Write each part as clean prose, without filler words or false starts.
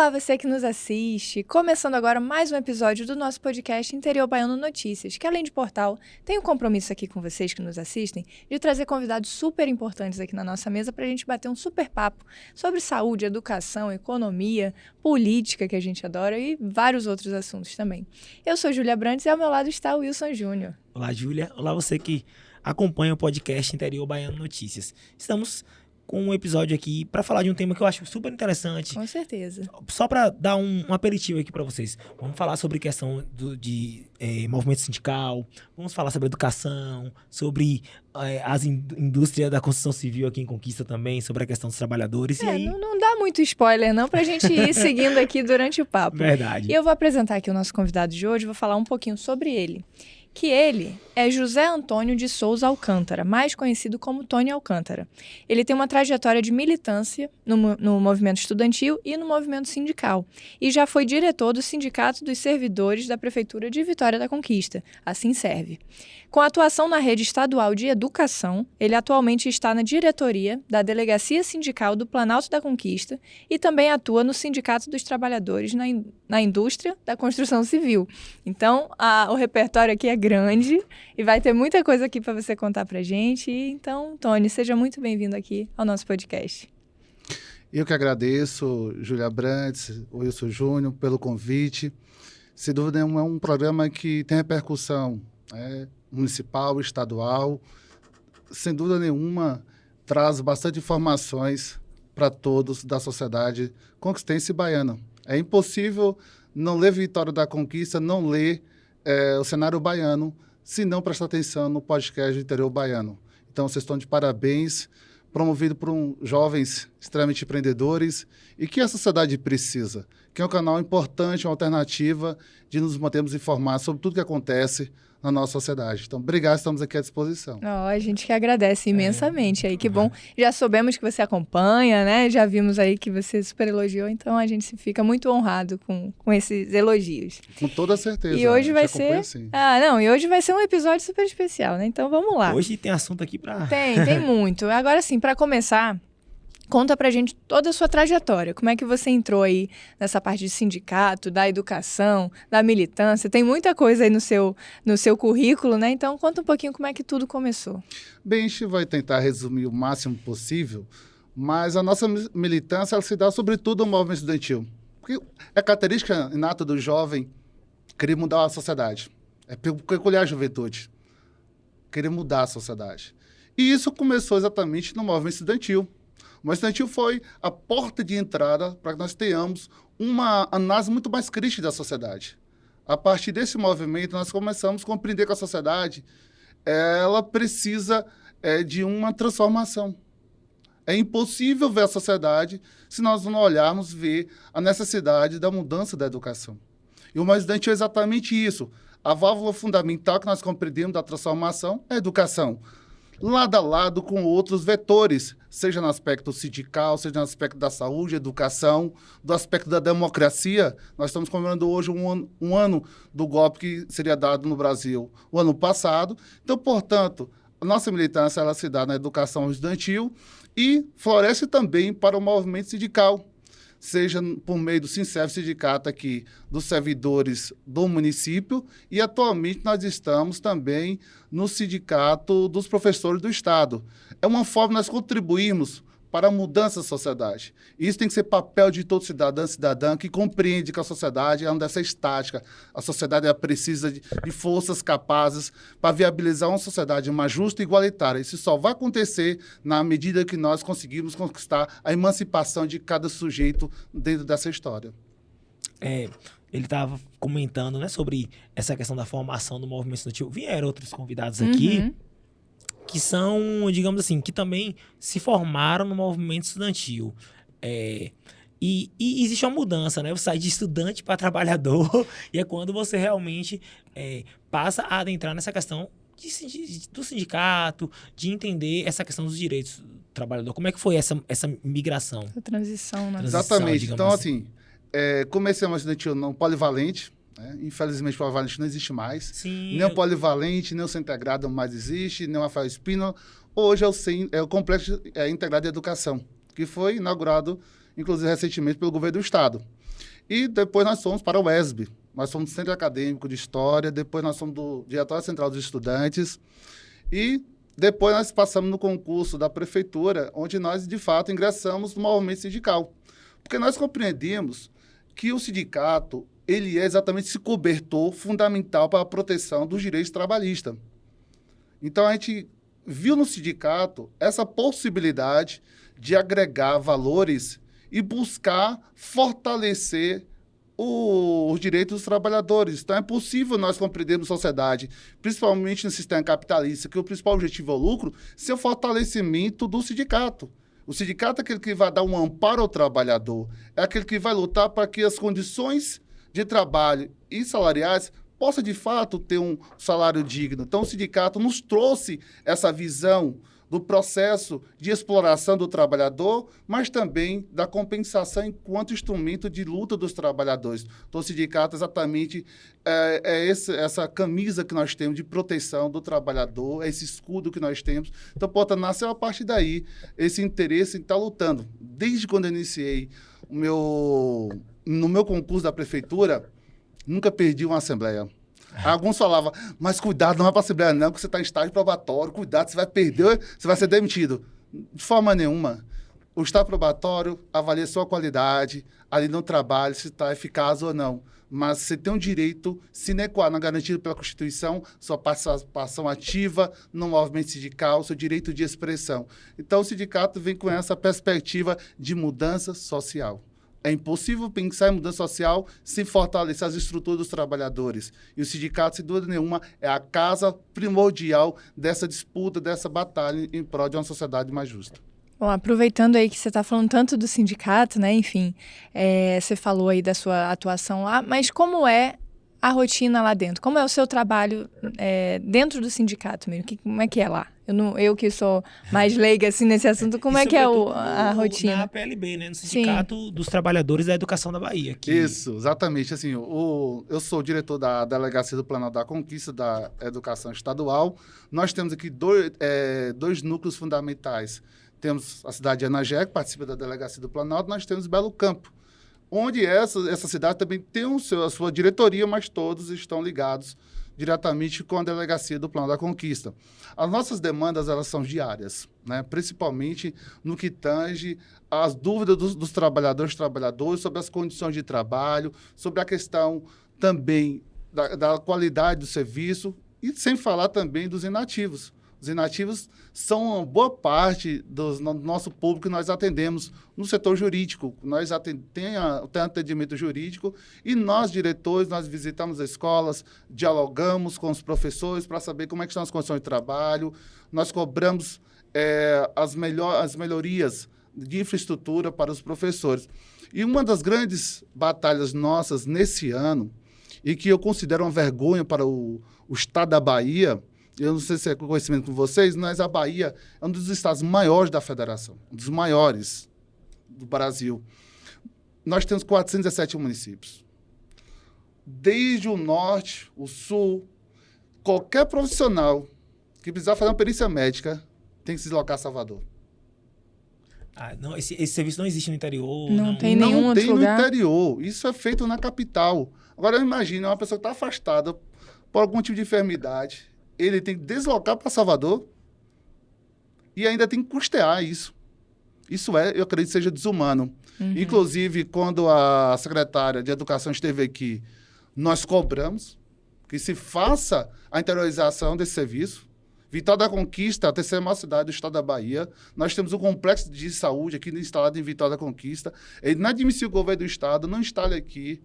Olá, você que nos assiste. Começando agora mais um episódio do nosso podcast Interior Baiano Notícias, que além de portal, tem um compromisso aqui com vocês que nos assistem de trazer convidados super importantes aqui na nossa mesa para a gente bater um super papo sobre saúde, educação, economia, política, que a gente adora, e vários outros assuntos também. Eu sou Júlia Brandes e ao meu lado está o Wilson Júnior. Olá, Júlia. Olá, você que acompanha o podcast Interior Baiano Notícias. Estamos com um episódio aqui para falar de um tema que eu acho super interessante. Com certeza. Só para dar um aperitivo aqui para vocês. Vamos falar sobre questão de movimento sindical, vamos falar sobre educação, sobre as indústrias da construção civil aqui em Conquista também, sobre a questão dos trabalhadores. E aí... não dá muito spoiler não, para a gente ir seguindo aqui durante o papo. Verdade. E eu vou apresentar aqui o nosso convidado de hoje, vou falar um pouquinho sobre ele. Que ele é José Antônio de Souza Alcântara, mais conhecido como Tony Alcântara. Ele tem uma trajetória de militância no movimento estudantil e no movimento sindical, e já foi diretor do Sindicato dos Servidores da Prefeitura de Vitória da Conquista, assim serve. Com atuação na rede estadual de educação, ele atualmente está na diretoria da Delegacia Sindical do Planalto da Conquista e também atua no Sindicato dos Trabalhadores na indústria da construção civil. Então, o repertório aqui é grande e vai ter muita coisa aqui para você contar para a gente. Então, Tony, seja muito bem-vindo aqui ao nosso podcast. Eu que agradeço, Júlia Brandes, Wilson Júnior, pelo convite. Sem dúvida nenhuma, é um programa que tem repercussão municipal, estadual. Sem dúvida nenhuma, traz bastante informações para todos da sociedade conquistense baiana. É impossível não ler Vitória da Conquista, não ler o cenário baiano, se não prestar atenção no podcast do Interior Baiano. Então, vocês estão de parabéns, promovido por jovens extremamente empreendedores e que a sociedade precisa, que é um canal importante, uma alternativa de nos mantermos informados sobre tudo que acontece na nossa sociedade. Então, obrigado, estamos aqui à disposição. A gente que agradece imensamente aí, que bom. Já soubemos que você acompanha, né? Já vimos aí que você super elogiou, então a gente fica muito honrado com esses elogios. Com toda certeza. E hoje vai ser... Assim. E hoje vai ser um episódio super especial, né? Então vamos lá. Hoje tem assunto aqui para... Tem muito. Agora sim, para começar... Conta pra gente toda a sua trajetória. Como é que você entrou aí nessa parte de sindicato, da educação, da militância? Tem muita coisa aí no seu currículo, né? Então, conta um pouquinho como é que tudo começou. Bem, a gente vai tentar resumir o máximo possível, mas a nossa militância ela se dá sobretudo no movimento estudantil. Porque é característica inata do jovem querer mudar a sociedade. É peculiar a juventude. Querer mudar a sociedade. E isso começou exatamente no movimento estudantil. O movimento estudantil foi a porta de entrada para que nós tenhamos uma análise muito mais crítica da sociedade. A partir desse movimento, nós começamos a compreender que a sociedade ela precisa de uma transformação. É impossível ver a sociedade se nós não olharmos ver a necessidade da mudança da educação. E o movimento estudantil é exatamente isso. A válvula fundamental que nós compreendemos da transformação é a educação. Lado a lado com outros vetores, seja no aspecto sindical, seja no aspecto da saúde, educação, do aspecto da democracia. Nós estamos comemorando hoje um ano do golpe que seria dado no Brasil o ano passado. Então, portanto, a nossa militância ela se dá na educação estudantil e floresce também para o movimento sindical, seja por meio do SINSERV, sindicato aqui dos servidores do município, e atualmente nós estamos também no sindicato dos professores do Estado. É uma forma de nós contribuirmos para a mudança da sociedade. Isso tem que ser papel de todo cidadão e cidadã que compreende que a sociedade não deve ser estática. A sociedade ela precisa de forças capazes para viabilizar uma sociedade mais justa e igualitária. Isso só vai acontecer na medida que nós conseguirmos conquistar a emancipação de cada sujeito dentro dessa história. Ele estava comentando, né, sobre essa questão da formação do movimento estudantil. Vieram outros convidados aqui, que são, digamos assim, que também se formaram no movimento estudantil. E existe uma mudança, né? Você sai de estudante para trabalhador e é quando você realmente passa a adentrar nessa questão do sindicato, de entender essa questão dos direitos do trabalhador. Como é que foi essa migração? A transição, né? Exatamente. Então, assim, comecei uma estudantil não polivalente, né? Infelizmente, o polivalente não existe mais. Sim, nem o polivalente, nem o centro integrado mais existe, nem o Rafael Espino. Hoje é o Complexo Integrado de Educação, que foi inaugurado, inclusive, recentemente pelo governo do Estado. E depois nós fomos para o ESB. Nós fomos do Centro Acadêmico de História, depois nós fomos do Diretório Central dos Estudantes e depois nós passamos no concurso da Prefeitura, onde nós, de fato, ingressamos no movimento sindical. Porque nós compreendemos que o sindicato ele é exatamente esse cobertor fundamental para a proteção dos direitos trabalhistas. Então, a gente viu no sindicato essa possibilidade de agregar valores e buscar fortalecer os direitos dos trabalhadores. Então, é possível nós compreendermos sociedade, principalmente no sistema capitalista, que o principal objetivo é o lucro, ser o fortalecimento do sindicato. O sindicato é aquele que vai dar um amparo ao trabalhador, é aquele que vai lutar para que as condições de trabalho e salariais possa, de fato, ter um salário digno. Então, o sindicato nos trouxe essa visão do processo de exploração do trabalhador, mas também da compensação enquanto instrumento de luta dos trabalhadores. Então, o sindicato exatamente essa camisa que nós temos de proteção do trabalhador, é esse escudo que nós temos. Então, portanto, nasceu a partir daí esse interesse em estar lutando. Desde quando eu iniciei no meu concurso da prefeitura, nunca perdi uma assembleia. Alguns falavam, mas cuidado, não vai para a Assembleia não, porque você está em estágio probatório, cuidado, você vai perder, você vai ser demitido. De forma nenhuma. O estágio probatório avalia sua qualidade, ali no trabalho, se está eficaz ou não. Mas você tem um direito sine qua non garantido pela Constituição, sua participação ativa no movimento sindical, seu direito de expressão. Então, o sindicato vem com essa perspectiva de mudança social. É impossível pensar em mudança social sem fortalecer as estruturas dos trabalhadores. E o sindicato, sem dúvida nenhuma, é a casa primordial dessa disputa, dessa batalha em prol de uma sociedade mais justa. Bom, aproveitando aí que você está falando tanto do sindicato, né? Enfim, você falou aí da sua atuação lá, mas como é a rotina lá dentro? Como é o seu trabalho dentro do sindicato mesmo? Como é que é lá? Eu que sou mais leiga assim, nesse assunto, como é que é a rotina? Na PLB, né? No Sindicato dos Trabalhadores da Educação da Bahia. Isso, exatamente. Assim, eu sou o diretor da Delegacia do Planalto da Conquista da Educação Estadual. Nós temos aqui dois núcleos fundamentais. Temos a cidade de Anagé, que participa da Delegacia do Planalto, nós temos Belo Campo, onde essa cidade também tem a sua diretoria, mas todos estão ligados diretamente com a Delegacia do Planalto da Conquista. As nossas demandas, elas são diárias, né? Principalmente no que tange as dúvidas dos trabalhadores sobre as condições de trabalho, sobre a questão também da qualidade do serviço e sem falar também dos inativos. Os inativos são uma boa parte do nosso público que nós atendemos no setor jurídico. Nós tem atendimento jurídico e nós, diretores, nós visitamos as escolas, dialogamos com os professores para saber como é que estão as condições de trabalho. Nós cobramos as melhorias de infraestrutura para os professores. E uma das grandes batalhas nossas nesse ano, e que eu considero uma vergonha para o Estado da Bahia, eu não sei se é conhecimento com vocês, mas a Bahia é um dos estados maiores da federação, um dos maiores do Brasil. Nós temos 417 municípios. Desde o norte, o sul, qualquer profissional que precisar fazer uma perícia médica tem que se deslocar a Salvador. Não, esse serviço não existe no interior. Não tem nenhum outro lugar. Não tem no interior. Isso é feito na capital. Agora, imagina uma pessoa que está afastada por algum tipo de enfermidade, ele tem que deslocar para Salvador e ainda tem que custear isso. Isso eu acredito, seja desumano. Uhum. Inclusive, quando a secretária de Educação esteve aqui, nós cobramos que se faça a interiorização desse serviço. Vitória da Conquista, a terceira maior cidade do estado da Bahia. Nós temos um complexo de saúde aqui instalado em Vitória da Conquista. É inadmissível que o governo do estado não instale aqui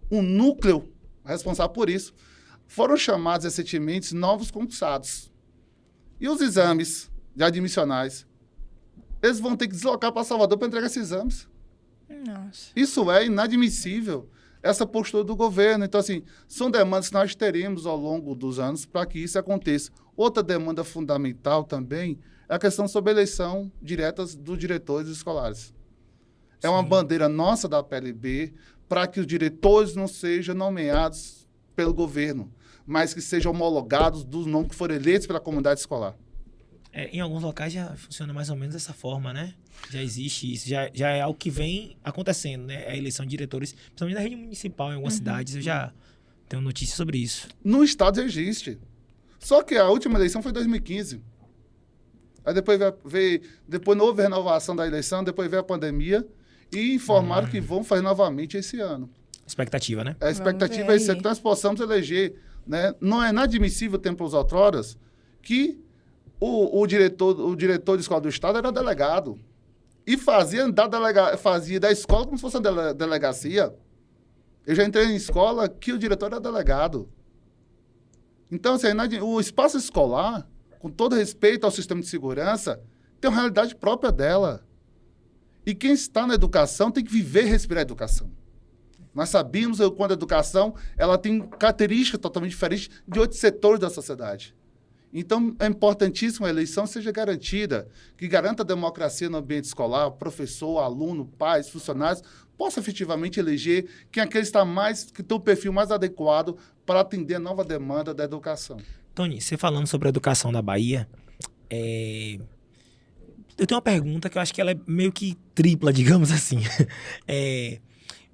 um núcleo responsável por isso. Foram chamados recentemente novos concursados. E os exames de admissionais? Eles vão ter que deslocar para Salvador para entregar esses exames. Nossa. Isso é inadmissível, essa postura do governo. Então, assim, são demandas que nós teremos ao longo dos anos para que isso aconteça. Outra demanda fundamental também é a questão sobre a eleição direta dos diretores escolares. É uma bandeira nossa da PLB para que os diretores não sejam nomeados pelo governo, mas que sejam homologados dos nomes que foram eleitos pela comunidade escolar. Em alguns locais já funciona mais ou menos dessa forma, né? Já existe isso, já é algo que vem acontecendo, né? A eleição de diretores, principalmente na rede municipal, em algumas cidades, eu já tenho notícias sobre isso. No estado já existe. Só que a última eleição foi em 2015. Aí depois não houve renovação da eleição, depois veio a pandemia e informaram que vão fazer novamente esse ano. Expectativa, né? A expectativa é isso, que nós possamos eleger, né? Não é inadmissível tempos outroras que o diretor de escola do estado era delegado e fazia da escola como se fosse uma delegacia. Eu já entrei em escola que o diretor era delegado. Então, assim, o espaço escolar, com todo respeito ao sistema de segurança, tem uma realidade própria dela. E quem está na educação tem que viver e respirar a educação. Nós sabemos quando a educação ela tem características totalmente diferentes de outros setores da sociedade. Então, é importantíssimo a eleição seja garantida, que garanta a democracia no ambiente escolar, professor, aluno, pais, funcionários, possa efetivamente eleger quem que tem o perfil mais adequado para atender a nova demanda da educação. Tony, você falando sobre a educação da Bahia, eu tenho uma pergunta que eu acho que ela é meio que tripla, digamos assim.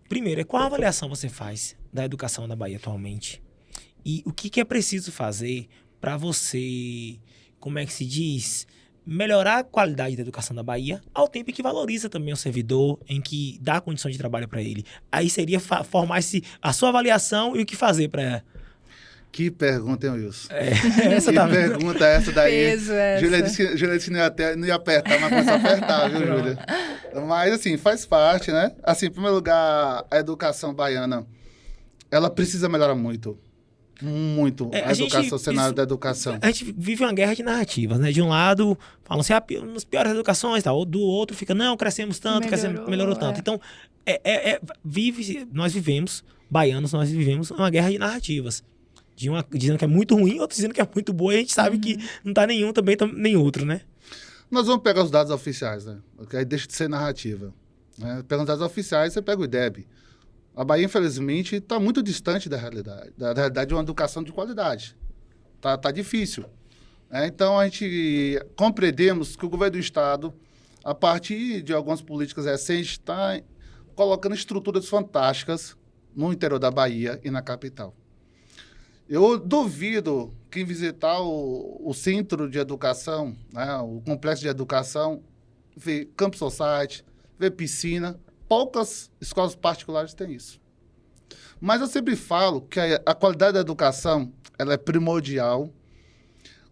Primeiro, qual a avaliação você faz da educação da Bahia atualmente? E o que é preciso fazer para você, como é que se diz, melhorar a qualidade da educação da Bahia, ao tempo que valoriza também o servidor, em que dá condição de trabalho para ele? Aí seria formar a sua avaliação e o que fazer para... Que pergunta, hein, Wilson? Essa que pergunta é essa daí? Peso essa. Júlia disse que não ia apertar, mas começou a apertar, viu, Júlia? Mas, assim, faz parte, né? Assim, em primeiro lugar, a educação baiana, ela precisa melhorar muito. Muito. A educação, o cenário da educação. A gente vive uma guerra de narrativas, né? De um lado, falam assim, nas piores educações, tal. Do outro fica, não, crescemos tanto, melhorou tanto. Então, nós vivemos uma guerra de narrativas. Dizendo que é muito ruim, outros dizendo que é muito boa, e a gente sabe que não tá nenhum também, nem outro, né? Nós vamos pegar os dados oficiais, né? Porque aí deixa de ser narrativa. Né? Pega os dados oficiais, você pega o IDEB. A Bahia, infelizmente, está muito distante da realidade de uma educação de qualidade. Tá difícil. Então, a gente compreendemos que o governo do Estado, a partir de algumas políticas recentes, está colocando estruturas fantásticas no interior da Bahia e na capital. Eu duvido quem visitar o centro de educação, né, o complexo de educação, ver Campus Society, ver piscina. Poucas escolas particulares têm isso. Mas eu sempre falo que a qualidade da educação ela é primordial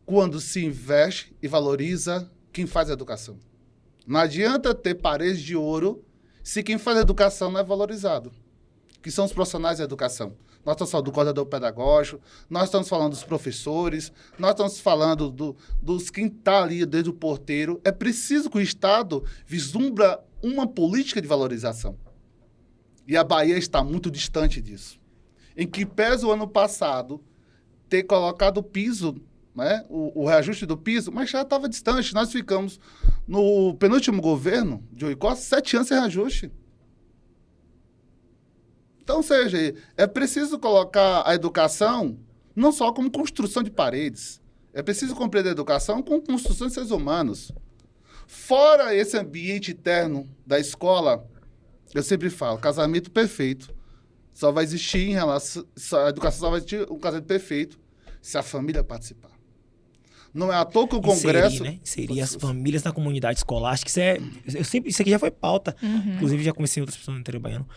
quando se investe e valoriza quem faz a educação. Não adianta ter paredes de ouro se quem faz a educação não é valorizado, que são os profissionais da educação. Nós estamos falando do coordenador pedagógico, nós estamos falando dos professores, nós estamos falando dos quem está ali desde o porteiro. É preciso que o Estado vislumbra uma política de valorização. E a Bahia está muito distante disso. Em que pesa o ano passado ter colocado o piso, né, o reajuste do piso, mas já estava distante. Nós ficamos no penúltimo governo de Rui Costa 7 anos sem reajuste. Então, ou seja, é preciso colocar a educação não só como construção de paredes. É preciso compreender a educação como construção de seres humanos. Fora esse ambiente interno da escola, eu sempre falo, casamento perfeito só vai existir a educação só vai existir um casamento perfeito se a família participar. Não é à toa que o Congresso... Inserir as famílias na comunidade escolar. Acho que isso aqui já foi pauta. Inclusive, já conversei com outras pessoas no interior baiano.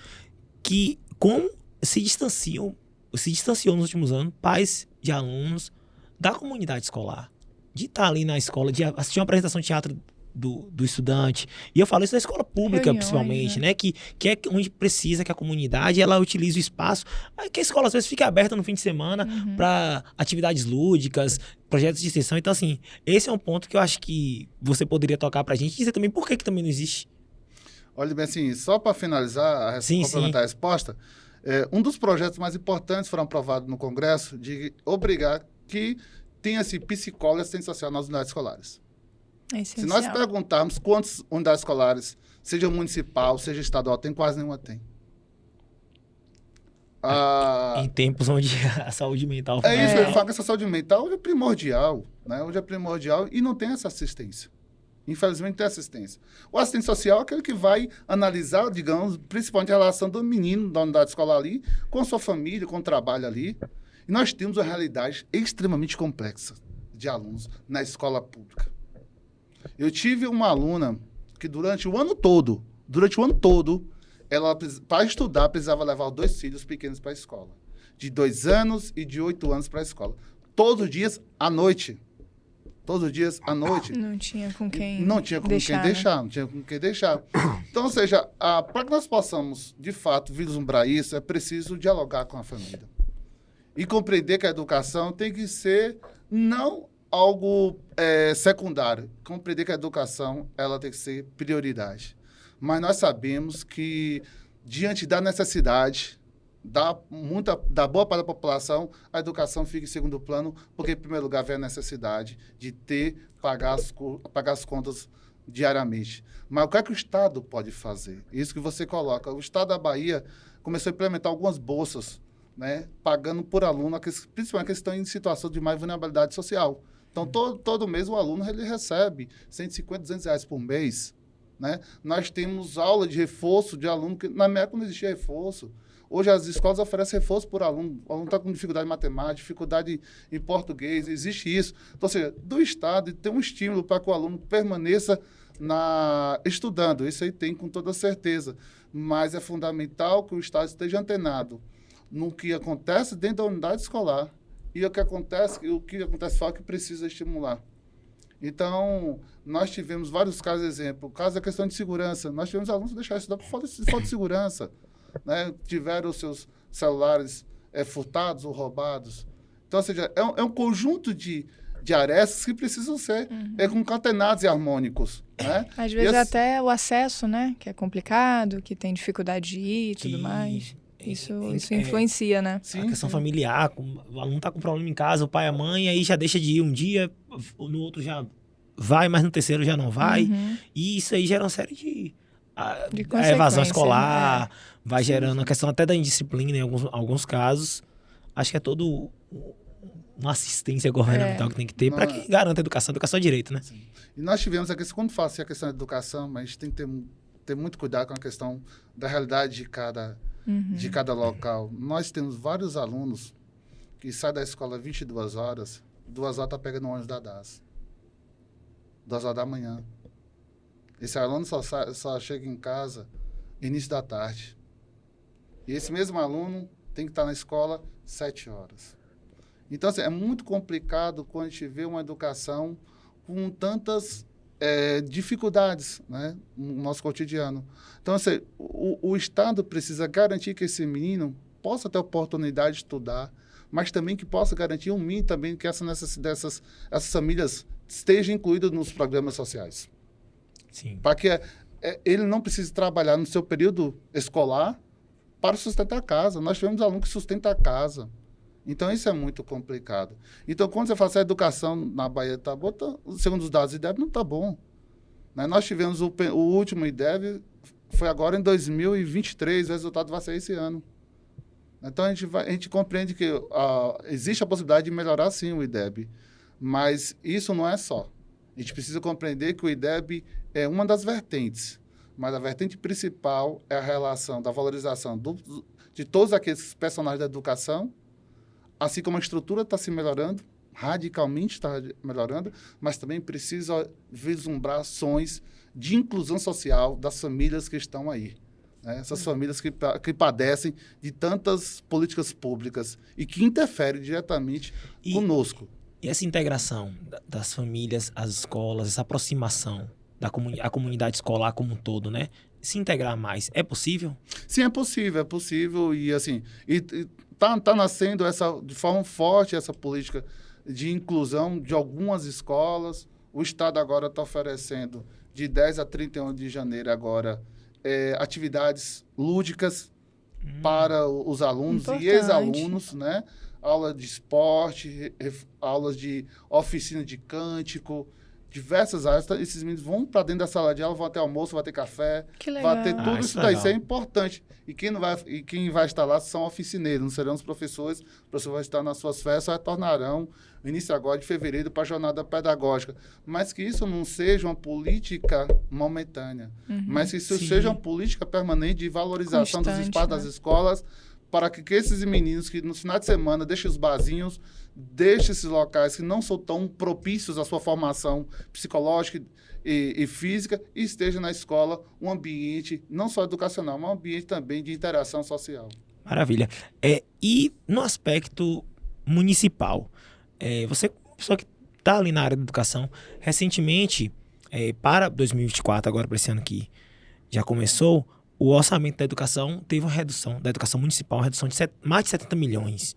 Que como se distanciou nos últimos anos pais de alunos da comunidade escolar. De estar ali na escola, de assistir uma apresentação de teatro do estudante. E eu falo isso na escola pública, principalmente, né? Que é onde precisa que a comunidade ela utilize o espaço. Que a escola, às vezes, fica aberta no fim de semana para atividades lúdicas, projetos de extensão. Então, assim, esse é um ponto que eu acho que você poderia tocar pra gente e dizer também por que também não existe. Olha bem, assim, só para finalizar, complementar a resposta, um dos projetos mais importantes foram aprovados no Congresso de obrigar que tenha-se psicólogo e assistente social nas unidades escolares. Se nós perguntarmos quantas unidades escolares, seja municipal, seja estadual, tem, quase nenhuma tem. Em tempos onde a saúde mental... É isso, eu falo que essa saúde mental hoje é primordial, né? Hoje é primordial e não tem essa assistência. Infelizmente, tem assistência. O assistente social é aquele que vai analisar, digamos, principalmente a relação do menino da unidade escolar ali, com a sua família, com o trabalho ali. E nós temos uma realidade extremamente complexa de alunos na escola pública. Eu tive uma aluna que durante o ano todo, ela, para estudar, precisava levar 2 filhos pequenos para a escola. De 2 anos e de 8 anos para a escola. Todos os dias, à noite. Todos os dias, à noite. Não tinha com quem Não tinha com quem deixar, não tinha com quem deixar. Então, ou seja, para que nós possamos, de fato, vislumbrar isso, é preciso dialogar com a família. E compreender que a educação tem que ser não algo secundário. Compreender que a educação ela tem que ser prioridade. Mas nós sabemos que, diante da necessidade da boa parte da população, a educação fica em segundo plano, porque, em primeiro lugar, vem a necessidade de pagar as contas diariamente. Mas o que é que o Estado pode fazer? Isso que você coloca. O Estado da Bahia começou a implementar algumas bolsas, né, pagando por aluno, principalmente que estão em situação de mais vulnerabilidade social. Então, todo mês o aluno ele recebe 150, 200 reais por mês. Né? Nós temos aula de reforço de aluno, que na minha época não existia reforço. Hoje as escolas oferecem reforço por aluno. O aluno está com dificuldade em matemática, dificuldade em português, existe isso. Então, ou seja, do Estado tem um estímulo para que o aluno permaneça estudando. Isso aí tem com toda certeza. Mas é fundamental que o Estado esteja antenado no que acontece dentro da unidade escolar e o que acontece fora que precisa estimular. Então, nós tivemos vários casos, exemplo, o caso da questão de segurança. Nós tivemos alunos que deixaram estudar por falta de segurança. Né? Tiveram os seus celulares furtados ou roubados. Então, ou seja, é um conjunto de arestas que precisam ser concatenados e harmônicos. Né? Às vezes até o acesso, né? Que é complicado, que tem dificuldade de ir e tudo mais. Isso influencia, né? Sim, a questão familiar, o aluno tá com problema em casa, o pai e a mãe, aí já deixa de ir um dia, no outro já vai, mas no terceiro já não vai. E isso aí gera uma série de evasão escolar, vai gerando a questão até da indisciplina em alguns casos. Acho que é todo uma assistência governamental que tem que ter para que garanta a educação. Educação é direito, né? Sim. E nós tivemos aqui, quando fala a questão da educação, mas a gente tem que ter muito cuidado com a questão da realidade de cada local. Nós temos vários alunos que saem da escola 22 horas, 2 horas está pegando o ônibus da DAS. 2 horas da manhã. Esse aluno só chega em casa início da tarde. E esse mesmo aluno tem que estar na escola 7 horas. Então, assim, é muito complicado quando a gente vê uma educação com tantas dificuldades, né, no nosso cotidiano. Então, assim, o Estado precisa garantir que esse menino possa ter a oportunidade de estudar, mas também que possa garantir um mínimo também que essas famílias estejam incluídas nos programas sociais. Sim. Para que ele não precise trabalhar no seu período escolar para sustentar a casa. Nós tivemos alunos que sustentam a casa. Então, isso é muito complicado. Então, quando você fala assim, a educação na Bahia está boa, segundo os dados do IDEB, não está bom. Né? Nós tivemos o último IDEB, foi agora em 2023, o resultado vai ser esse ano. Então, a gente compreende que existe a possibilidade de melhorar, sim, o IDEB. Mas isso não é só. A gente precisa compreender que o IDEB é uma das vertentes. Mas a vertente principal é a relação da valorização de todos aqueles personagens da educação, assim como a estrutura está se melhorando, radicalmente está melhorando, mas também precisa vislumbrar ações de inclusão social das famílias que estão aí. Né? Essas famílias que padecem de tantas políticas públicas e que interferem diretamente conosco. E essa integração das famílias, as escolas, essa aproximação a comunidade escolar como um todo, né? Se integrar mais, é possível? Sim, é possível e assim... Tá nascendo de forma forte essa política de inclusão de algumas escolas. O Estado agora está oferecendo, de 10 a 31 de janeiro agora, atividades lúdicas para os alunos e ex-alunos, né? Aula de esporte, aulas de oficina de cântico. diversas áreas. Esses meninos vão para dentro da sala de aula, vão ter almoço, vai ter café, Que legal. vai ter tudo isso daí. Isso é importante. E quem vai estar lá são oficineiros, não serão os professores. Os professores vão estar nas suas festas, retornarão no início agora de fevereiro para a jornada pedagógica. Mas que isso não seja uma política momentânea, mas que isso seja uma política permanente de valorização dos espaços das escolas, para que esses meninos que no final de semana deixem os barzinhos, deixem esses locais que não são tão propícios à sua formação psicológica e física, e esteja na escola um ambiente não só educacional, mas um ambiente também de interação social. Maravilha. E no aspecto municipal, você é uma pessoa que está ali na área da educação, recentemente, para 2024, agora para esse ano que já começou, o orçamento da educação teve uma redução, da educação municipal, uma redução de mais de 70 milhões.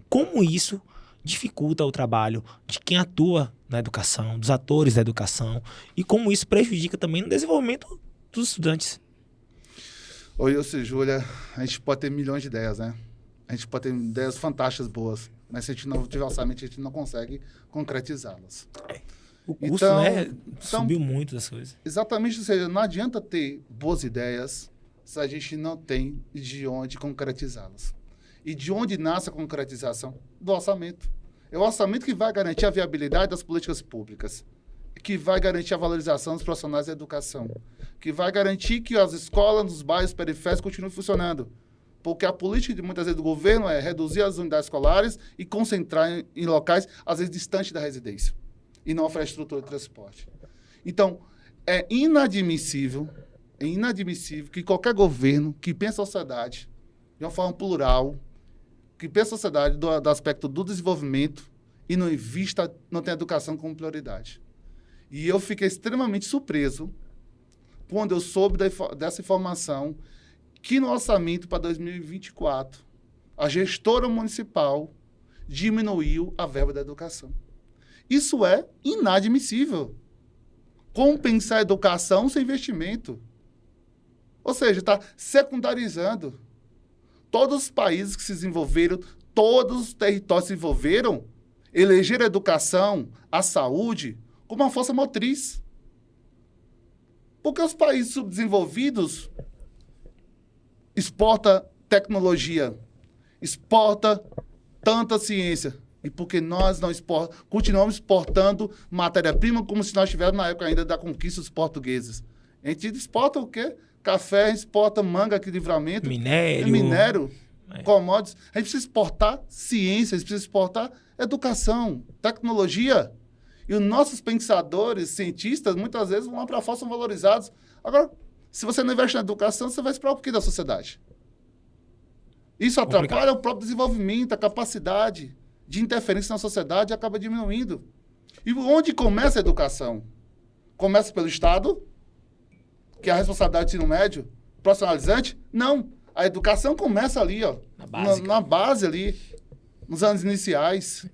Como isso dificulta o trabalho de quem atua na educação, dos atores da educação, e como isso prejudica também no desenvolvimento dos estudantes? Oi, eu sou Júlia. A gente pode ter milhões de ideias, né? A gente pode ter ideias fantásticas, boas, mas se a gente não tiver orçamento, a gente não consegue concretizá-las. O custo, subiu muito das coisas. Exatamente, ou seja, não adianta ter boas ideias se a gente não tem de onde concretizá-las. E de onde nasce a concretização? Do orçamento. É o orçamento que vai garantir a viabilidade das políticas públicas, que vai garantir a valorização dos profissionais da educação, que vai garantir que as escolas nos bairros periféricos continuem funcionando. Porque a política, de muitas vezes, do governo é reduzir as unidades escolares e concentrar em locais, às vezes, distantes da residência, e não oferece estrutura de transporte. Então, é inadmissível que qualquer governo que pense a sociedade de uma forma plural, que pense a sociedade do aspecto do desenvolvimento e não tenha educação como prioridade. E eu fiquei extremamente surpreso quando eu soube dessa informação que no orçamento para 2024, a gestora municipal diminuiu a verba da educação. Isso é inadmissível. Como pensar educação sem investimento? Ou seja, está secundarizando. Todos os países que se desenvolveram, todos os territórios se desenvolveram, elegeram a educação, a saúde, como uma força motriz. Porque os países subdesenvolvidos exportam tecnologia, exportam tanta ciência. E porque nós não continuamos exportando matéria-prima como se nós estivéssemos na época ainda da conquista dos portugueses. A gente exporta o quê? Café, exporta manga aqui de Livramento. Minério. Commodities. A gente precisa exportar ciência, a gente precisa exportar educação, tecnologia. E os nossos pensadores, cientistas, muitas vezes vão lá para fora, são valorizados. Agora, se você não investe na educação, você vai esperar o quê da sociedade? Isso atrapalha o próprio desenvolvimento, a capacidade de interferência na sociedade acaba diminuindo. E onde começa a educação? Começa pelo Estado, que é a responsabilidade do ensino médio, profissionalizante? Não. A educação começa ali, ó, na base ali, nos anos iniciais.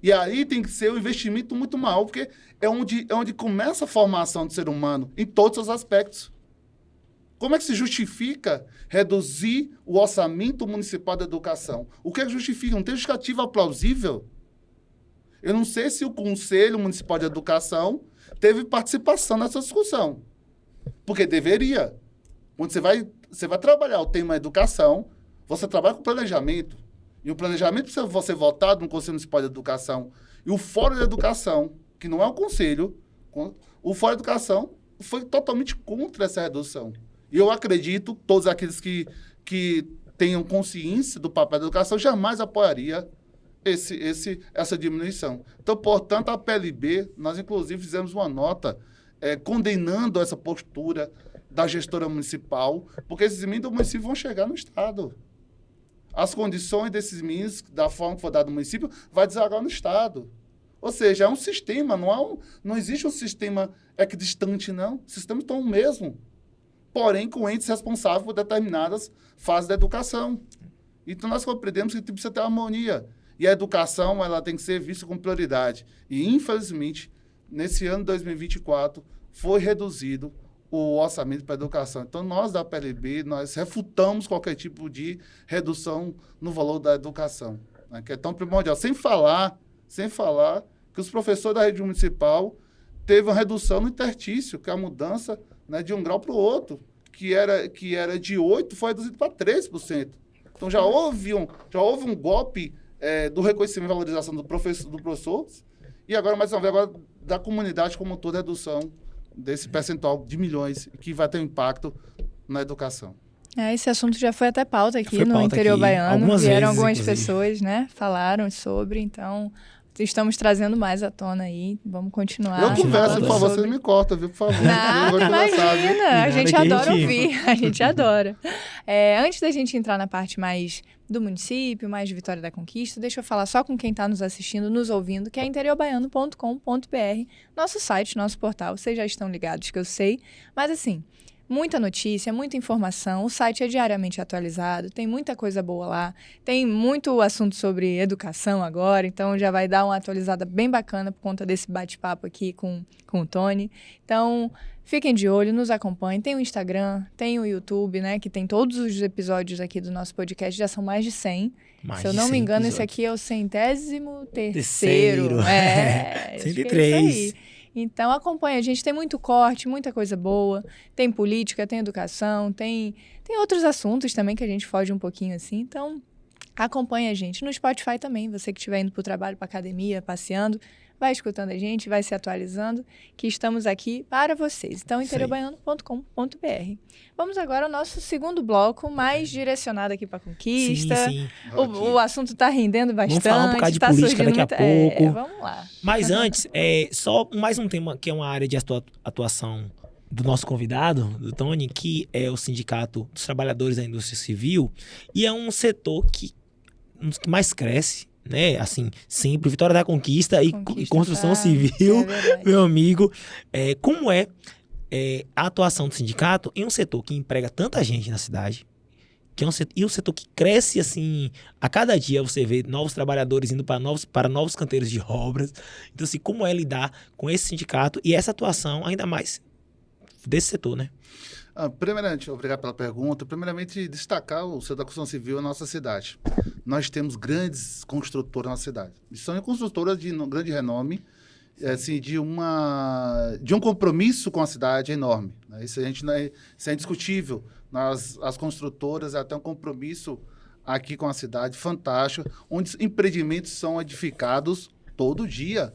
E aí tem que ser um investimento muito maior, porque é onde começa a formação do ser humano, em todos os aspectos. Como é que se justifica reduzir o orçamento municipal da educação? O que é que justifica? Não tem justificativa plausível? Eu não sei se o Conselho Municipal de Educação teve participação nessa discussão. Porque deveria. Quando você vai trabalhar o tema educação, você trabalha com planejamento. E o planejamento precisa ser votado no Conselho Municipal de Educação. E o Fórum de Educação, que não é um conselho, o Fórum de Educação foi totalmente contra essa redução. E eu acredito, todos aqueles que tenham consciência do papel da educação, jamais apoiaria essa diminuição. Então, portanto, a PLB, nós inclusive fizemos uma nota condenando essa postura da gestora municipal, porque esses meninos do município vão chegar no Estado. As condições desses meninos, da forma que for dado no município, vai desaguar no Estado. Ou seja, é um sistema, não existe um sistema equidistante, não. Os sistemas estão o mesmo. Porém, com entes responsáveis por determinadas fases da educação. Então, nós compreendemos que precisa ter harmonia. E a educação ela tem que ser vista com prioridade. E, infelizmente, nesse ano de 2024, foi reduzido o orçamento para a educação. Então, nós da PLB, nós refutamos qualquer tipo de redução no valor da educação, né, que é tão primordial. Sem falar que que os professores da rede municipal teve uma redução no interstício, que é a mudança, né, de um grau para o outro, que era de 8%, foi reduzido para 3%. Então, já houve um golpe do reconhecimento e valorização do professor, e agora, mais uma vez, da comunidade como um todo, a redução desse percentual de milhões, que vai ter um impacto na educação. Esse assunto já foi até pauta aqui no interior baiano. Vieram algumas pessoas, né? Falaram sobre, então estamos trazendo mais à tona aí. Vamos continuar. Eu converso, por favor, você não me corta, viu? Por favor. Não, imagina. A gente adora ouvir. A gente adora. Antes da gente entrar na parte mais do município, mais de Vitória da Conquista, deixa eu falar só com quem está nos assistindo, nos ouvindo, que é interiorbaiano.com.br, nosso site, nosso portal. Vocês já estão ligados, que eu sei. Mas assim, muita notícia, muita informação. O site é diariamente atualizado, tem muita coisa boa lá. Tem muito assunto sobre educação agora, então já vai dar uma atualizada bem bacana por conta desse bate-papo aqui com o Tony. Então, fiquem de olho, nos acompanhem. Tem o Instagram, tem o YouTube, né, que tem todos os episódios aqui do nosso podcast, já são mais de 100. Se eu não me engano, esse aqui é o 103º. 103. Então, acompanha a gente, tem muito corte, muita coisa boa, tem política, tem educação, tem outros assuntos também que a gente foge um pouquinho assim, então acompanha a gente. No Spotify também, você que estiver indo para o trabalho, para academia, passeando, vai escutando a gente, vai se atualizando, que estamos aqui para vocês. Então, interiorbaiano.com.br. Vamos agora ao nosso segundo bloco, mais direcionado aqui para a conquista. Sim. O assunto está rendendo bastante. Vamos falar um bocado de política daqui a pouco. Vamos lá. Mas antes, só mais um tema que é uma área de atuação do nosso convidado, do Tony, que é o Sindicato dos Trabalhadores da Indústria Civil, e é um setor que mais cresce, né? Assim, sempre Vitória da Conquista e construção civil, meu amigo. Como é a atuação do sindicato em um setor que emprega tanta gente na cidade, e um setor que cresce assim, a cada dia você vê novos trabalhadores indo para novos canteiros de obras. Então, assim, como é lidar com esse sindicato e essa atuação ainda mais desse setor, né? Primeiramente, obrigado pela pergunta. Primeiramente, destacar o setor da construção civil na nossa cidade. Nós temos grandes construtoras na cidade. São construtoras de grande renome, assim, de um compromisso com a cidade enorme. Né? Isso é indiscutível. As construtoras têm um compromisso aqui com a cidade fantástico, onde empreendimentos são edificados todo dia.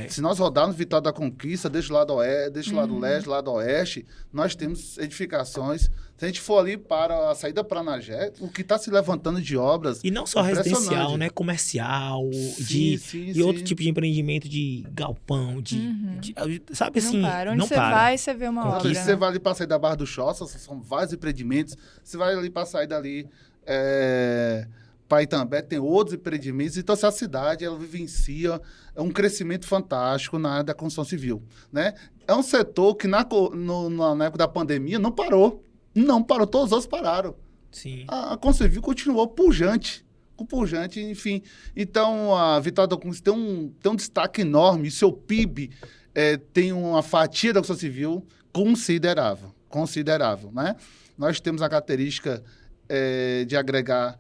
Se nós rodarmos Vitória da Conquista, desde o lado leste, lado oeste, nós temos edificações. Se a gente for ali para a saída para Anagé, o que está se levantando de obras... E não só residencial, né? Comercial, e outro tipo de empreendimento de galpão, sabe assim? Não para. Onde você vai, você vê uma obra. Você vai ali para sair da Barra do Choça, são vários empreendimentos. Você vai ali para sair dali... Paitambé tem outros empreendimentos, então essa cidade ela vivencia um crescimento fantástico na área da construção civil, né? É um setor que na época da pandemia não parou, todos os outros pararam. Sim. A construção civil continuou pujante, enfim. Então a Vitória da Conquista tem um destaque enorme, seu PIB tem uma fatia da construção civil considerável, né? Nós temos a característica de agregar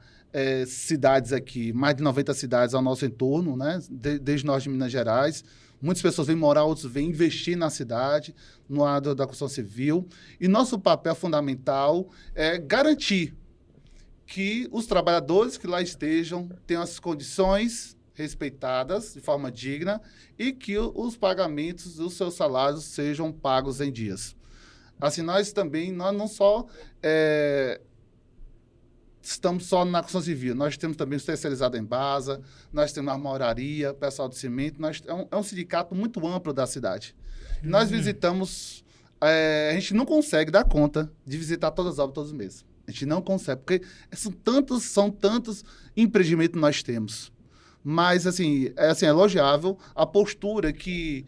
cidades aqui, mais de 90 cidades ao nosso entorno, né? Desde norte de Minas Gerais. Muitas pessoas vêm morar, outros vêm investir na cidade, no lado da construção civil. E nosso papel fundamental é garantir que os trabalhadores que lá estejam tenham as condições respeitadas de forma digna e que os pagamentos dos seus salários sejam pagos em dias. Assim, nós não só... estamos só na construção civil, nós temos também os terceirizados em Embasa, nós temos a armoraria, pessoal de cimento, é um sindicato muito amplo da cidade. Nós visitamos, a gente não consegue dar conta de visitar todas as obras todos os meses. A gente não consegue, porque são tantos empreendimentos que nós temos. Mas, assim, é elogiável a postura que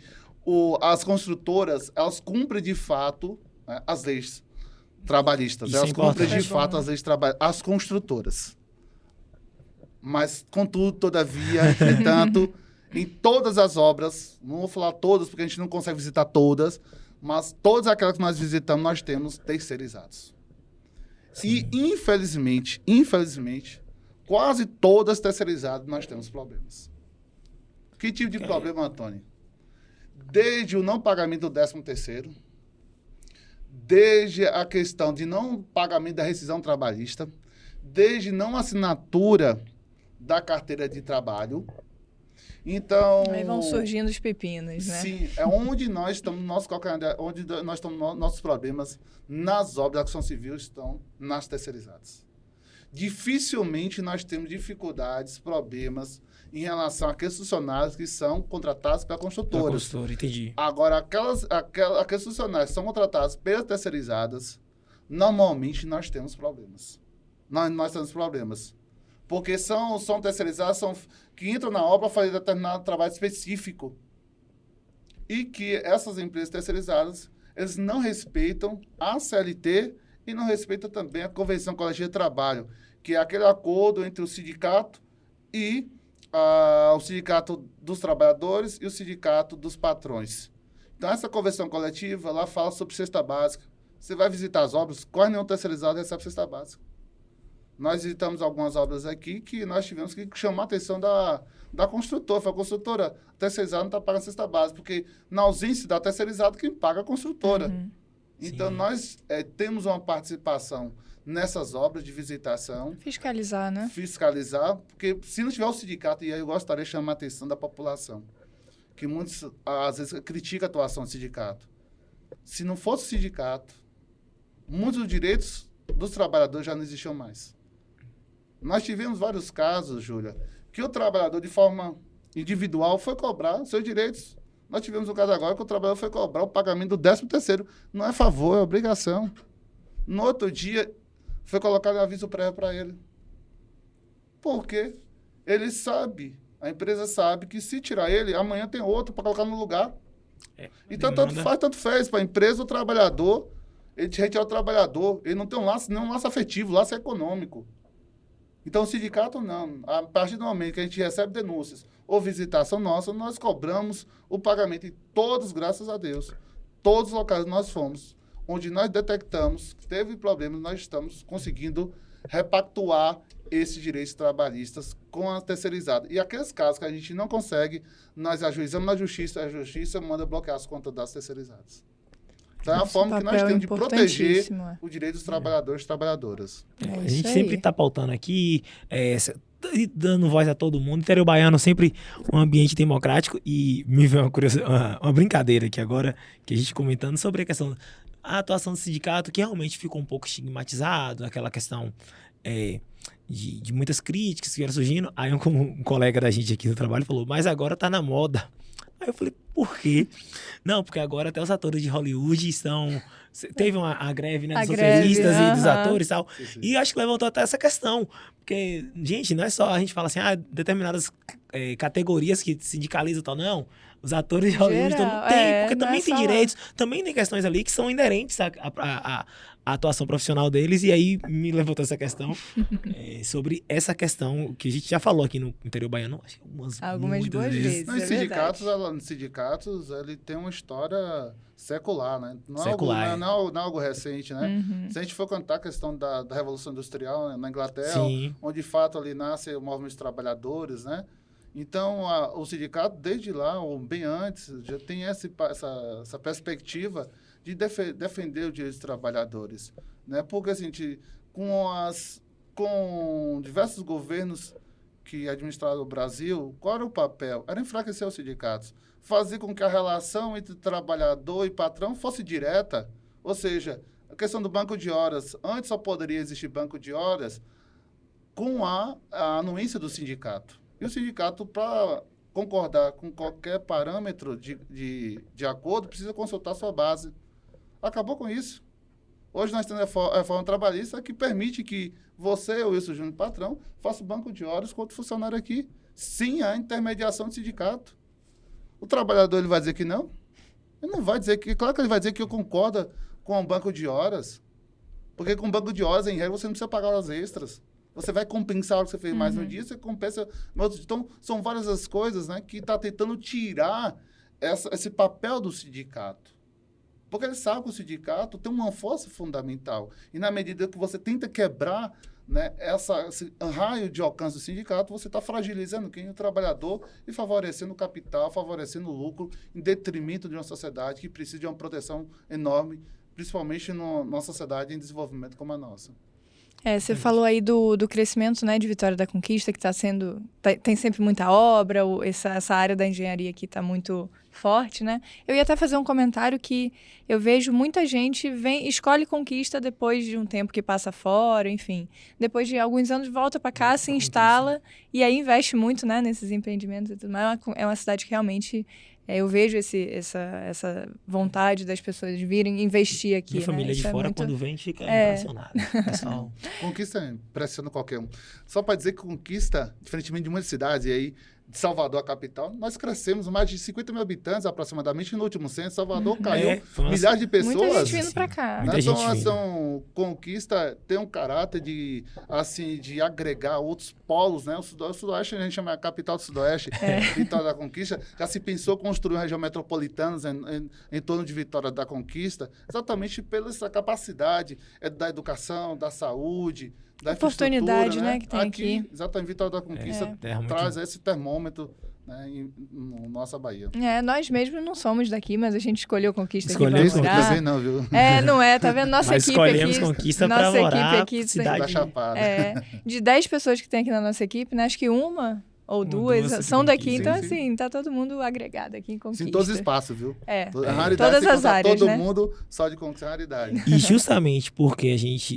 as construtoras, elas cumprem de fato, né, as leis trabalhistas. Isso elas cumprem de fato né? as leis trabalhistas, as construtoras. Mas, contudo, todavia, entretanto, em todas as obras, não vou falar todas, porque a gente não consegue visitar todas, mas todas aquelas que nós visitamos, nós temos terceirizados. Sim. E, infelizmente, quase todas terceirizadas, nós temos problemas. Que tipo de problema, Antônio? Desde o não pagamento do 13º, desde a questão de não pagamento da rescisão trabalhista, desde não assinatura da carteira de trabalho. Então, aí vão surgindo os pepinos, né? sim, é onde nós estamos, onde nós estamos, nossos problemas nas obras da construção civil estão nas terceirizadas. Dificilmente nós temos dificuldades, problemas em relação àqueles funcionários que são contratados pela construtora. Entendi. Agora, aqueles funcionários que são contratados pelas terceirizadas, normalmente nós temos problemas. Nós temos problemas. Porque são terceirizados que entram na obra para fazer determinado trabalho específico. E que essas empresas terceirizadas, eles não respeitam a CLT e não respeitam também a Convenção Coletiva de Trabalho, que é aquele acordo entre o sindicato e o sindicato dos trabalhadores e o sindicato dos patrões. Então, essa convenção coletiva, ela fala sobre cesta básica. Você vai visitar as obras, quase nenhum terceirizado recebe cesta básica. Nós visitamos algumas obras aqui que nós tivemos que chamar a atenção da construtora. Foi a construtora, a terceirizada não está pagando cesta básica, porque na ausência da terceirizada, quem paga é a construtora. Uhum. Então, Sim. nós temos uma participação nessas obras de visitação. Fiscalizar, né? Fiscalizar, porque se não tiver o sindicato, e aí eu gostaria de chamar a atenção da população, que muitos, às vezes, criticam a atuação do sindicato. Se não fosse o sindicato, muitos dos direitos dos trabalhadores já não existiam mais. Nós tivemos vários casos, Júlia, que o trabalhador, de forma individual, foi cobrar seus direitos. Nós tivemos um caso agora que o trabalhador foi cobrar o pagamento do 13º. Não é favor, é obrigação. No outro dia, foi colocado um aviso prévio para ele. Por quê? Ele sabe, a empresa sabe que se tirar ele, amanhã tem outro para colocar no lugar. Então, tanto faz, tanto fez. Para a empresa, o trabalhador, ele retirar o trabalhador. Ele não tem um laço, nenhum laço afetivo, laço econômico. Então, o sindicato não. A partir do momento que a gente recebe denúncias ou visitação nossa, nós cobramos o pagamento. E todos, graças a Deus, todos os locais que nós fomos, onde nós detectamos que teve problemas, nós estamos conseguindo repactuar esses direitos trabalhistas com a terceirizada. E aqueles casos que a gente não consegue, nós ajuizamos na justiça, a justiça manda bloquear as contas das terceirizadas. Então, é a forma que nós temos de proteger o direito dos trabalhadores e trabalhadoras. A gente sempre está pautando aqui, dando voz a todo mundo. Interior Baiano sempre um ambiente democrático. E me veio uma brincadeira aqui agora, que a gente comentando sobre a questão a atuação do sindicato, que realmente ficou um pouco estigmatizado, aquela questão de muitas críticas que vieram surgindo. Aí um colega da gente aqui do trabalho falou, mas agora tá na moda. Aí eu falei, por quê? Não, porque agora até os atores de Hollywood estão... Teve a greve, né, dos roteiristas e dos atores e tal. Sim. E acho que levantou até essa questão. Porque, gente, não é só a gente fala assim, determinadas categorias que sindicalizam e tal, não. Os atores de Hollywood também tem, porque também tem direitos, também tem questões ali que são inerentes à atuação profissional deles. E aí me levantou essa questão sobre essa questão que a gente já falou aqui no Interior Baiano, acho que algumas boas vezes. Nos sindicatos, ele tem uma história secular, né? Não é algo recente, né? Uhum. Se a gente for contar a questão da Revolução Industrial, né, na Inglaterra, onde de fato ali nasce o movimento dos trabalhadores, né? Então, o sindicato, desde lá, ou bem antes, já tem essa perspectiva de defender os direitos dos trabalhadores, né? Porque, assim, com diversos governos que administraram o Brasil, qual era o papel? Era enfraquecer os sindicatos, fazer com que a relação entre trabalhador e patrão fosse direta, ou seja, a questão do banco de horas, antes só poderia existir banco de horas com a anuência do sindicato. E o sindicato, para concordar com qualquer parâmetro de acordo, precisa consultar a sua base. Acabou com isso. Hoje nós temos a reforma trabalhista que permite que você, Wilson Júnior, patrão, faça o banco de horas com outro funcionário aqui, sem a intermediação do sindicato. O trabalhador ele vai dizer que não? Ele não vai dizer que... Claro que ele vai dizer que eu concordo com o banco de horas, porque com o banco de horas, em regra, você não precisa pagar horas extras. Você vai compensar o que você fez mais no dia, você compensa... Então, são várias as coisas, né, que está tentando tirar esse papel do sindicato. Porque ele sabe que o sindicato tem uma força fundamental. E na medida que você tenta quebrar né, esse raio de alcance do sindicato, você está fragilizando quem? O trabalhador e favorecendo o capital, favorecendo o lucro, em detrimento de uma sociedade que precisa de uma proteção enorme, principalmente numa sociedade em desenvolvimento como a nossa. Você falou aí do crescimento, né, de Vitória da Conquista, que tem sempre muita obra, essa área da engenharia aqui está muito forte, né? Eu ia até fazer um comentário que eu vejo muita gente escolhe Conquista depois de um tempo que passa fora, enfim. Depois de alguns anos volta para cá, se instala e aí investe muito, né, nesses empreendimentos e tudo mais. É uma cidade que realmente... eu vejo essa vontade das pessoas de virem investir aqui. Minha família de fora, quando vem, fica impressionada. Pessoal. Conquista impressiona qualquer um. Só para dizer que Conquista, diferentemente de muitas cidades, e aí de Salvador, a capital, nós crescemos mais de 50 mil habitantes aproximadamente no último censo. Salvador caiu milhares de pessoas. Muita gente vindo para cá. Então, Conquista tem um caráter de agregar outros polos, né? O Sudoeste, a gente chama a capital do Sudoeste, Vitória da Conquista. Já se pensou construir uma região metropolitana em torno de Vitória da Conquista, exatamente pela essa capacidade da educação, da saúde, da oportunidade, né, que tem aqui. Exatamente, Vitória da Conquista traz esse termômetro, né, na nossa Bahia. Nós mesmos não somos daqui, mas a gente escolheu Conquista aqui para morar. Também não, viu? Não é, tá vendo? Nossa mas equipe escolhemos aqui, Conquista para morar aqui, cidade da Chapada. De 10 pessoas que tem aqui na nossa equipe, né, acho que uma ou duas são daqui, então assim, tá todo mundo agregado aqui em Conquista. Em todos os espaços, viu? Todas as áreas, todo né? mundo só de Conquista é raridade. E justamente porque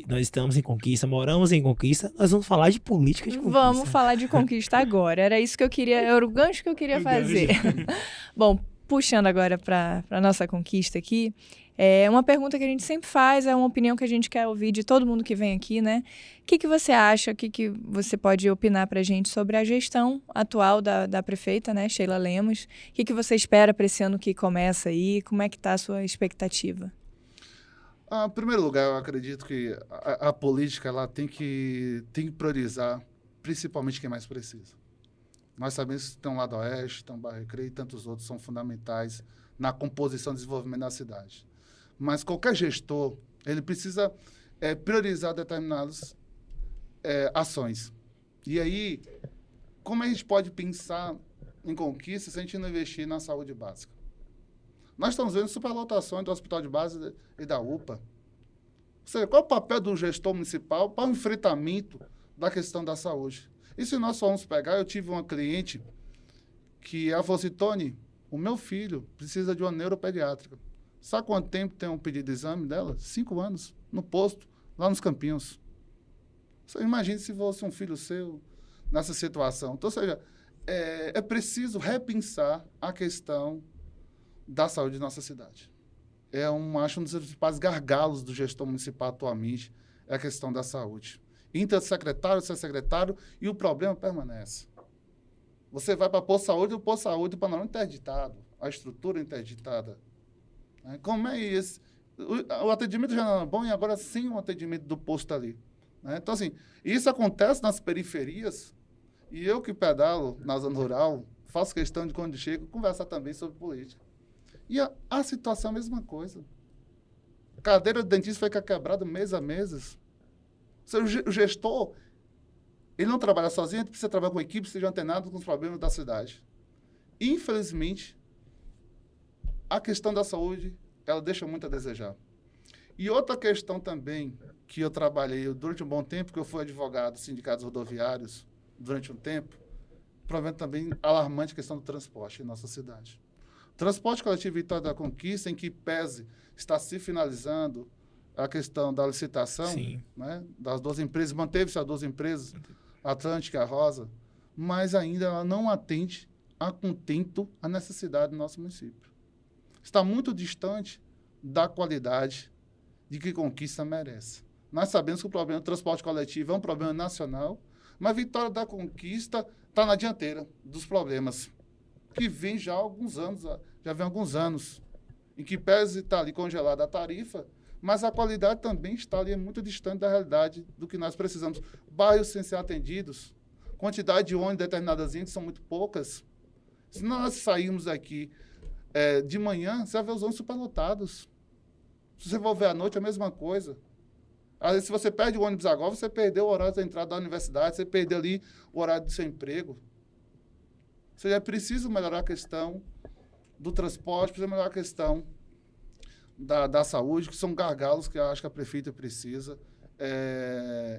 nós estamos em Conquista, moramos em Conquista, nós vamos falar de política de Conquista. Vamos falar de Conquista agora, era isso que eu queria, era o gancho que eu queria fazer. Bom, puxando agora para nossa Conquista aqui, uma pergunta que a gente sempre faz, é uma opinião que a gente quer ouvir de todo mundo que vem aqui, né? O que você acha, o que você pode opinar para a gente sobre a gestão atual da prefeita, né, Sheila Lemos? O que você espera para esse ano que começa aí? Como é que está a sua expectativa? Em primeiro lugar, eu acredito que a política ela tem que priorizar principalmente quem mais precisa. Nós sabemos que tem um Lado Oeste, tem um Bairro Recreio e tantos outros são fundamentais na composição e desenvolvimento da cidade. Mas qualquer gestor, ele precisa priorizar determinadas ações. E aí, como a gente pode pensar em Conquista se a gente não investir na saúde básica? Nós estamos vendo superlotações do Hospital de Base e da UPA. Ou seja, qual é o papel do gestor municipal para o enfrentamento da questão da saúde? E se nós formos pegar, eu tive uma cliente que ela falou assim, Tony, o meu filho precisa de uma neuropediátrica. Sabe quanto tempo tem um pedido de exame dela? 5 anos, no posto, lá nos Campinhos. Você imagine se fosse um filho seu nessa situação. Então, ou seja, é preciso repensar a questão da saúde de nossa cidade. Acho um dos principais gargalos do gestor municipal atualmente, é a questão da saúde. Entra secretário, ser secretário, e o problema permanece. Você vai para o posto de saúde, o panorama interditado, a estrutura interditada. Como é isso? O atendimento já não é bom e agora sim o atendimento do posto ali. Então, assim, isso acontece nas periferias e eu que pedalo na zona rural, faço questão de quando chego, conversar também sobre política. E a situação é a mesma coisa. A cadeira do dentista fica quebrada mês a meses. Ou seja, o gestor, ele não trabalha sozinho, ele precisa trabalhar com equipe, seja antenado com os problemas da cidade. Infelizmente, a questão da saúde, ela deixa muito a desejar. E outra questão também, que eu trabalhei durante um bom tempo, que eu fui advogado dos sindicatos rodoviários durante um tempo, problema também alarmante a questão do transporte em nossa cidade. O transporte coletivo Vitória da Conquista, em que pese está se finalizando a questão da licitação, né, das 2 empresas, manteve-se as 2 empresas, a Atlântica e a Rosa, mas ainda ela não atende a contento a necessidade do nosso município. Está muito distante da qualidade de que Conquista merece. Nós sabemos que o problema do transporte coletivo é um problema nacional, mas Vitória da Conquista está na dianteira dos problemas, que vem já há alguns anos, em que pese está ali congelada a tarifa, mas a qualidade também está ali muito distante da realidade do que nós precisamos. Bairros sem ser atendidos, quantidade de ônibus em determinadas índices são muito poucas. Se nós sairmos aqui de manhã, você vai ver os ônibus superlotados. Se você for ver à noite, é a mesma coisa. Às vezes, se você perde o ônibus agora, você perdeu o horário da entrada da universidade, você perdeu ali o horário do seu emprego. Ou seja, é preciso melhorar a questão do transporte, precisa melhorar a questão da saúde, que são gargalos que eu acho que a prefeita precisa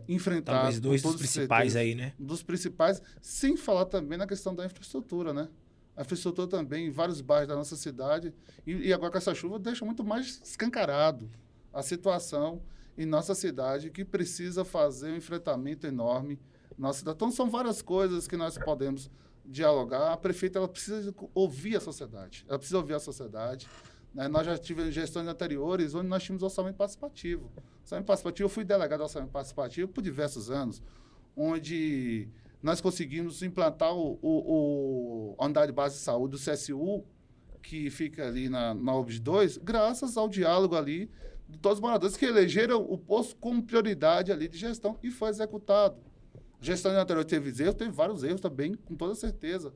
enfrentar. Talvez dois dos principais aí, né? Dos principais, sem falar também na questão da infraestrutura, né? A infraestrutura também em vários bairros da nossa cidade, e agora com essa chuva deixa muito mais escancarado a situação em nossa cidade, que precisa fazer um enfrentamento enorme na nossa cidade. Então, são várias coisas que nós podemos dialogar. A prefeita ela precisa ouvir a sociedade. Ela precisa ouvir a sociedade. Né? Nós já tivemos gestões anteriores onde nós tínhamos orçamento participativo. Orçamento participativo, eu fui delegado de orçamento participativo por diversos anos, onde nós conseguimos implantar a unidade base de saúde do CSU, que fica ali na UBS 2, graças ao diálogo ali de todos os moradores que elegeram o posto como prioridade ali de gestão e foi executado. A gestão anterior teve erros, teve vários erros também, com toda certeza.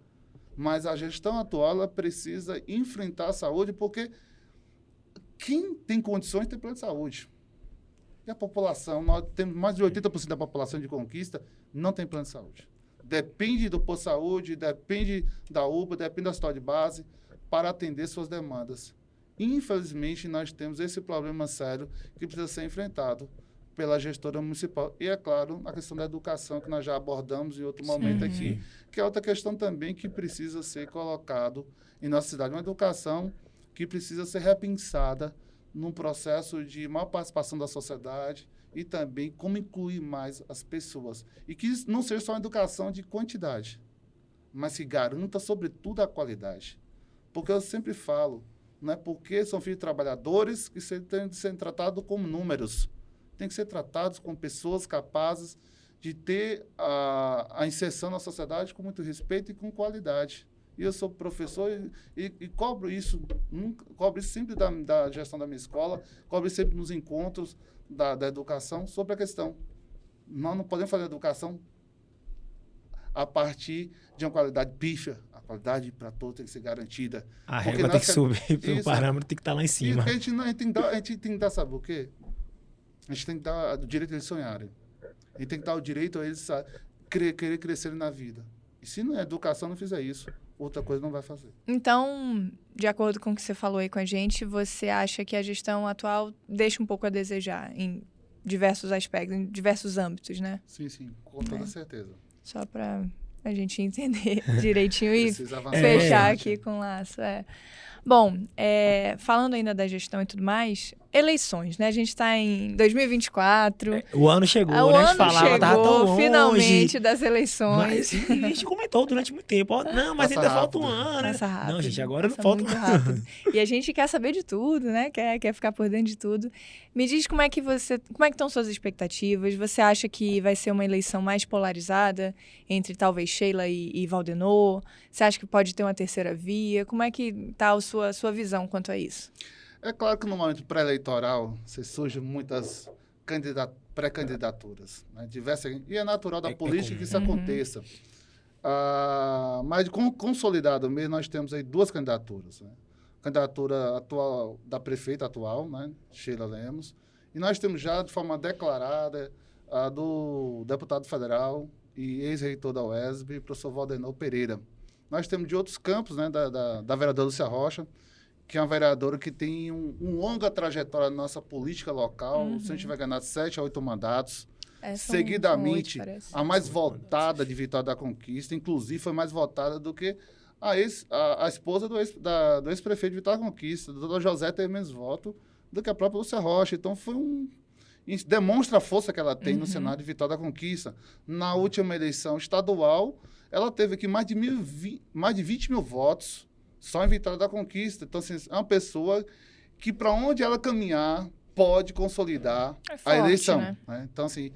Mas a gestão atual ela precisa enfrentar a saúde, porque quem tem condições tem plano de saúde. E a população, nós temos mais de 80% da população de Conquista não tem plano de saúde. Depende do posto de saúde, depende da UPA, depende da hospital de base para atender suas demandas. Infelizmente, nós temos esse problema sério que precisa ser enfrentado pela gestora municipal. E, é claro, a questão da educação, que nós já abordamos em outro momento aqui, que é outra questão também que precisa ser colocado em nossa cidade. Uma educação que precisa ser repensada num processo de maior participação da sociedade e também como incluir mais as pessoas. E que não seja só uma educação de quantidade, mas que garanta, sobretudo, a qualidade. Porque eu sempre falo, não é porque são filhos de trabalhadores que têm de ser tratados como números. Tem que ser tratados como pessoas capazes de ter a inserção na sociedade com muito respeito e com qualidade. E eu sou professor e cobro isso sempre da gestão da minha escola, cobro sempre nos encontros da educação sobre a questão. Nós não podemos fazer educação a partir de uma qualidade pífia. A qualidade para todos tem que ser garantida. A régua tem que subir, o parâmetro tem que estar lá em cima. A gente tem que dar, sabe o quê? A gente tem que dar o direito a eles sonharem. A gente tem que dar o direito a eles querer crescer na vida. E se a educação não fizer isso, outra coisa não vai fazer. Então, de acordo com o que você falou aí com a gente, você acha que a gestão atual deixa um pouco a desejar em diversos aspectos, em diversos âmbitos, né? Sim, com toda certeza. Só para a gente entender direitinho e fechar aqui com o laço. Bom, falando ainda da gestão e tudo mais, eleições, né? A gente está em 2024. O ano chegou, né? A gente falava, tava tão longe. Finalmente, das eleições. Mas a gente comentou durante muito tempo. Não, mas ainda falta um ano. Passa rápido. Não, gente, agora não falta um ano. E a gente quer saber de tudo, né? Quer ficar por dentro de tudo. Me diz como é que estão suas expectativas? Você acha que vai ser uma eleição mais polarizada entre talvez Sheila e Valdenor? Você acha que pode ter uma terceira via? Como é que está a sua visão quanto a isso? É claro que no momento pré-eleitoral surgem muitas pré-candidaturas, né? E é natural da política que isso aconteça. Mas consolidado mesmo, nós temos aí duas candidaturas. Né? Candidatura atual da prefeita atual, né? Sheila Lemos, e nós temos já de forma declarada a do deputado federal e ex-reitor da UESB, professor Valdenor Pereira. Nós temos de outros campos, né? da vereadora Lúcia Rocha, que é uma vereadora que tem uma longa trajetória na nossa política local. Se a gente vai ganhar 7 a 8 mandatos. Seguidamente, são 8, a mais votada de Vitória da Conquista, inclusive foi mais votada do que a esposa do ex-prefeito de Vitória da Conquista, do Dr. José, teve menos voto do que a própria Lúcia Rocha. Então, isso demonstra a força que ela tem no Senado de Vitória da Conquista. Na última eleição estadual, ela teve aqui mais de 20 mil votos, só em Vitória da Conquista. Então, assim, é uma pessoa que, para onde ela caminhar, pode consolidar a eleição. Né? Então, assim,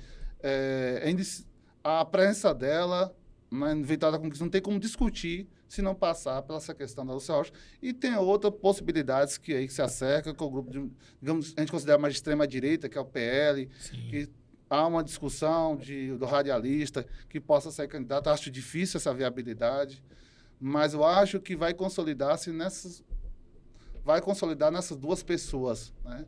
a presença dela na Vitória da Conquista não tem como discutir se não passar pela essa questão da Lúcia Rocha. E tem outras possibilidades que se acercam, com o grupo digamos, a gente considera mais de extrema-direita, que é o PL, que há uma discussão do radialista que possa ser candidato. Acho difícil essa viabilidade, mas eu acho que vai consolidar nessas duas pessoas, né?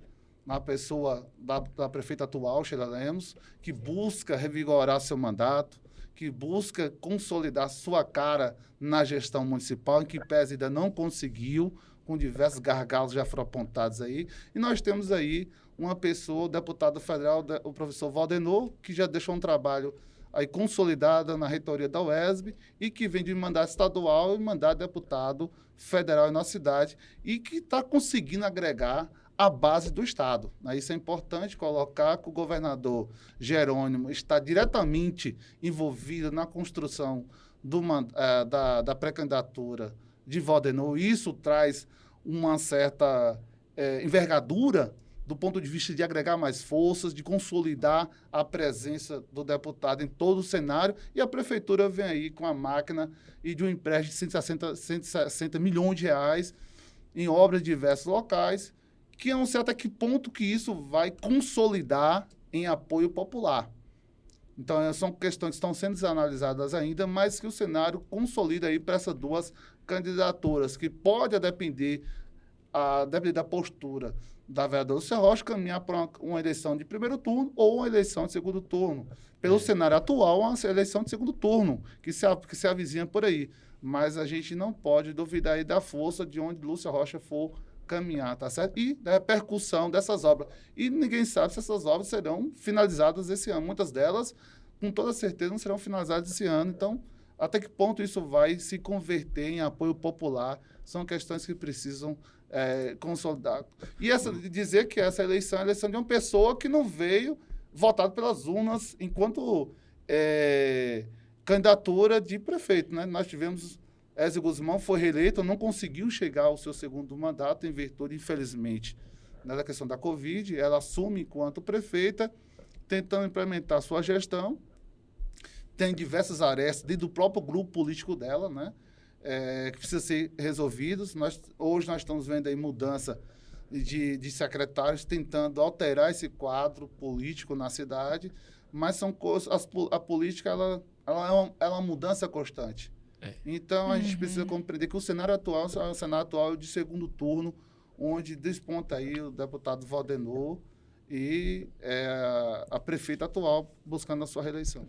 na pessoa da prefeita atual, Sheila Lemos, que busca revigorar seu mandato, que busca consolidar sua cara na gestão municipal, em que pese ainda não conseguiu, com diversos gargalos já foram apontados aí. E nós temos aí uma pessoa, o deputado federal, o professor Valdenor, que já deixou um trabalho aí consolidado na reitoria da UESB e que vem de mandato estadual e mandato de deputado federal em nossa cidade e que está conseguindo agregar a base do Estado. Isso é importante colocar que o governador Jerônimo está diretamente envolvido na construção da pré-candidatura de Valdenor. Isso traz uma certa envergadura do ponto de vista de agregar mais forças, de consolidar a presença do deputado em todo o cenário, e a prefeitura vem aí com a máquina e de um empréstimo de 160 milhões de reais em obras de diversos locais, que eu não sei até que ponto que isso vai consolidar em apoio popular. Então, são questões que estão sendo analisadas ainda, mas que o cenário consolida aí para essas duas candidaturas, que pode depender da postura da vereadora Lúcia Rocha caminhar para uma eleição de primeiro turno ou uma eleição de segundo turno. Pelo cenário atual, uma eleição de segundo turno, que se avizinha por aí. Mas a gente não pode duvidar aí da força de onde Lúcia Rocha for caminhar, tá certo? E da repercussão dessas obras. E ninguém sabe se essas obras serão finalizadas esse ano. Muitas delas, com toda certeza, não serão finalizadas esse ano. Então, até que ponto isso vai se converter em apoio popular? São questões que precisam consolidar. E dizer que essa eleição é a eleição de uma pessoa que não veio votado pelas urnas enquanto candidatura de prefeito, né? Nós tivemos Ézio Guzmão, foi reeleito, não conseguiu chegar ao seu segundo mandato em virtude, infelizmente, da questão da Covid. Ela assume enquanto prefeita, tentando implementar sua gestão. Tem diversas arestas dentro do próprio grupo político dela, né? Que precisam ser resolvidos. Hoje nós estamos vendo aí mudança de secretários tentando alterar esse quadro político na cidade, mas são coisas, a política ela é uma mudança constante. Então a gente precisa compreender que o cenário atual é o cenário atual de segundo turno, onde desponta aí o deputado Valdenor e a prefeita atual buscando a sua reeleição.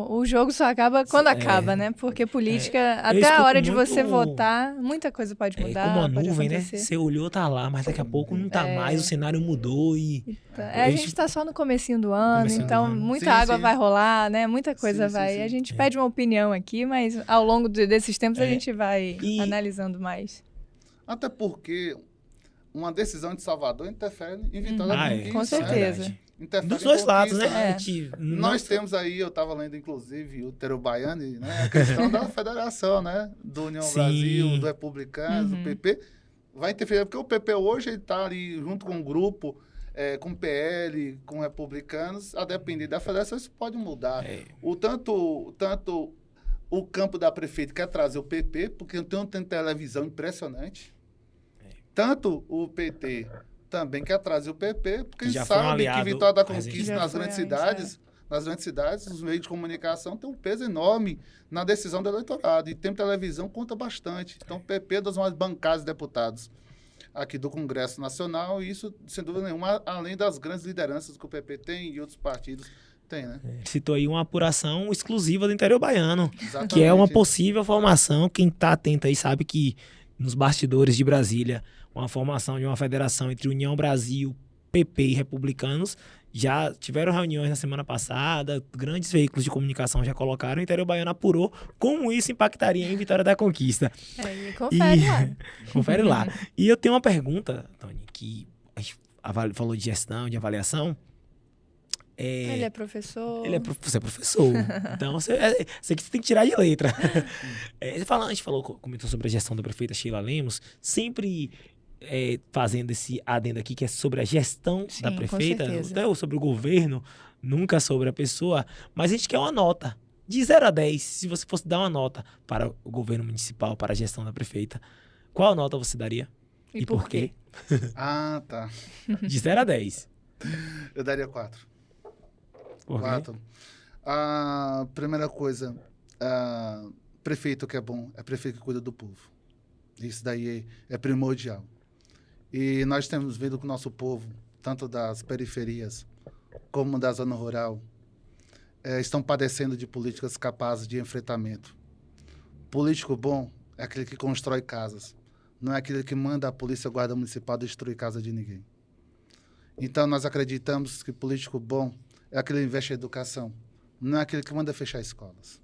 O jogo só acaba quando acaba, né? Porque política, até a hora de você votar, muita coisa pode mudar. Como uma nuvem, acontecer. né? Você olhou, tá lá, mas daqui a pouco não tá mais, o cenário mudou e... a gente tá só no comecinho do ano, então muita água vai rolar, né? Muita coisa vai. Sim. A gente pede uma opinião aqui, mas ao longo desses tempos a gente vai analisando mais. Até porque uma decisão de Salvador interfere em Vitória da Conquista. Com certeza. Dos dois lados, né? Nós temos aí, eu estava lendo, inclusive, o Tero Baiani, né? A questão da federação, né? Do União Brasil, do Republicanos, do PP. Vai interferir, porque o PP hoje está ali junto com o grupo, com o PL, com Republicanos, a depender da federação, isso pode mudar. Tanto o campo da prefeita quer trazer o PP, porque tem televisão impressionante. Tanto o PT também quer trazer o PP, porque sabe que Vitória da Conquista nas grandes cidades, os meios de comunicação têm um peso enorme na decisão do eleitorado. E tem televisão conta bastante. Então, o PP é das mais bancadas de deputados aqui do Congresso Nacional, e isso, sem dúvida nenhuma, além das grandes lideranças que o PP tem e outros partidos têm, né? Citou aí uma apuração exclusiva do interior baiano, Exatamente. Que é uma possível formação. Quem está atento aí sabe que nos bastidores de Brasília, uma formação de uma federação entre União Brasil, PP e Republicanos, já tiveram reuniões na semana passada, grandes veículos de comunicação já colocaram, o interior baiano apurou como isso impactaria em Vitória da Conquista. Confere lá. Confere lá. E eu tenho uma pergunta, Tony, que a gente falou de gestão, de avaliação. Ele é professor. Você é professor. Então, você tem que tirar de letra. A gente comentou sobre a gestão da prefeita Sheila Lemos, sempre fazendo esse adendo aqui, que é sobre a gestão da prefeita, até sobre o governo, nunca sobre a pessoa, mas a gente quer uma nota. De 0 a 10, se você fosse dar uma nota para o governo municipal, para a gestão da prefeita, qual nota você daria? E por quê? Tá. De 0 a 10. Eu daria 4. Por quê? 4. A primeira coisa, prefeito que é bom, é prefeito que cuida do povo. Isso daí é primordial. E nós temos visto que o nosso povo, tanto das periferias como da zona rural, estão padecendo de políticas capazes de enfrentamento. Político bom é aquele que constrói casas, não é aquele que manda a polícia e a guarda municipal destruir casa de ninguém. Então, nós acreditamos que político bom é aquele que investe em educação, não é aquele que manda fechar escolas.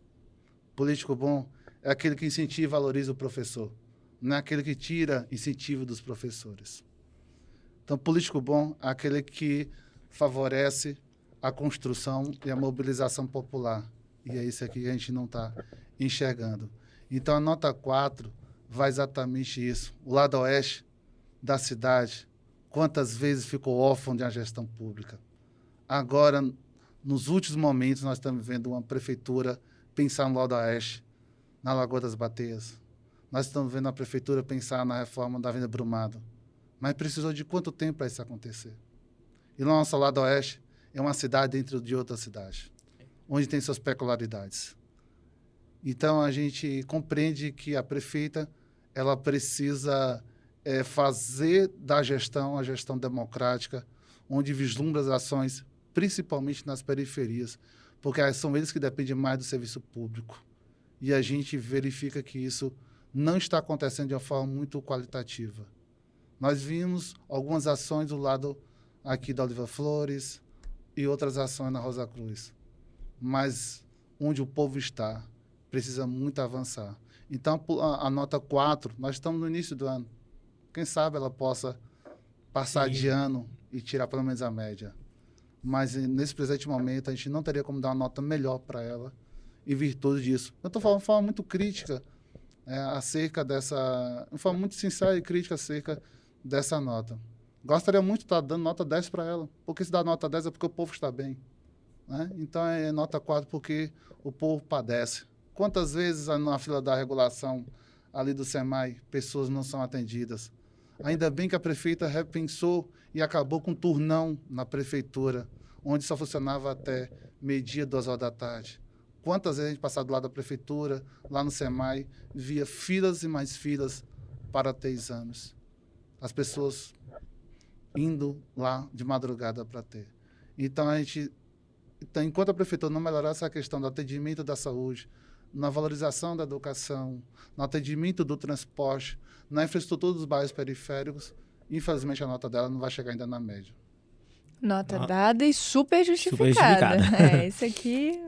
Político bom é aquele que incentiva e valoriza o professor, não é aquele que tira incentivo dos professores. Então, político bom é aquele que favorece a construção e a mobilização popular. E é isso aqui que a gente não está enxergando. Então, a nota 4 vai exatamente isso. O lado oeste da cidade, quantas vezes ficou órfão de uma gestão pública? Agora, nos últimos momentos, nós estamos vendo uma prefeitura pensar no lado oeste, na Lagoa das Bateias. Nós estamos vendo a prefeitura pensar na reforma da Avenida Brumado. Mas precisou de quanto tempo para isso acontecer? E o nosso lado oeste é uma cidade dentro de outra cidade, onde tem suas peculiaridades. Então, a gente compreende que a prefeita ela precisa fazer da gestão a gestão democrática, onde vislumbra as ações, principalmente nas periferias, porque são eles que dependem mais do serviço público. E a gente verifica que isso não está acontecendo de uma forma muito qualitativa. Nós vimos algumas ações do lado aqui da Oliva Flores e outras ações na Rosa Cruz. Mas onde o povo está, precisa muito avançar. Então, a nota 4, nós estamos no início do ano. Quem sabe ela possa passar de ano e tirar pelo menos a média. Mas, nesse presente momento, a gente não teria como dar uma nota melhor para ela em virtude disso. Eu estou falando de forma muito crítica acerca dessa... De forma muito sincera e crítica acerca dessa nota. Gostaria muito de estar dando nota 10 para ela. Porque se dá nota 10 é porque o povo está bem. Né? Então, é nota 4 porque o povo padece. Quantas vezes na fila da regulação ali do SEMAI, pessoas não são atendidas? Ainda bem que a prefeita repensou e acabou com um turnão na prefeitura, onde só funcionava até meio-dia, 2 horas da tarde. Quantas vezes a gente passava do lado da prefeitura, lá no SEMAI, via filas e mais filas para ter exames. As pessoas indo lá de madrugada para ter. Então, enquanto a prefeitura não melhorar essa questão do atendimento da saúde, na valorização da educação, no atendimento do transporte, na infraestrutura dos bairros periféricos, infelizmente a nota dela não vai chegar ainda na média. Nota dada e super justificada. Isso aqui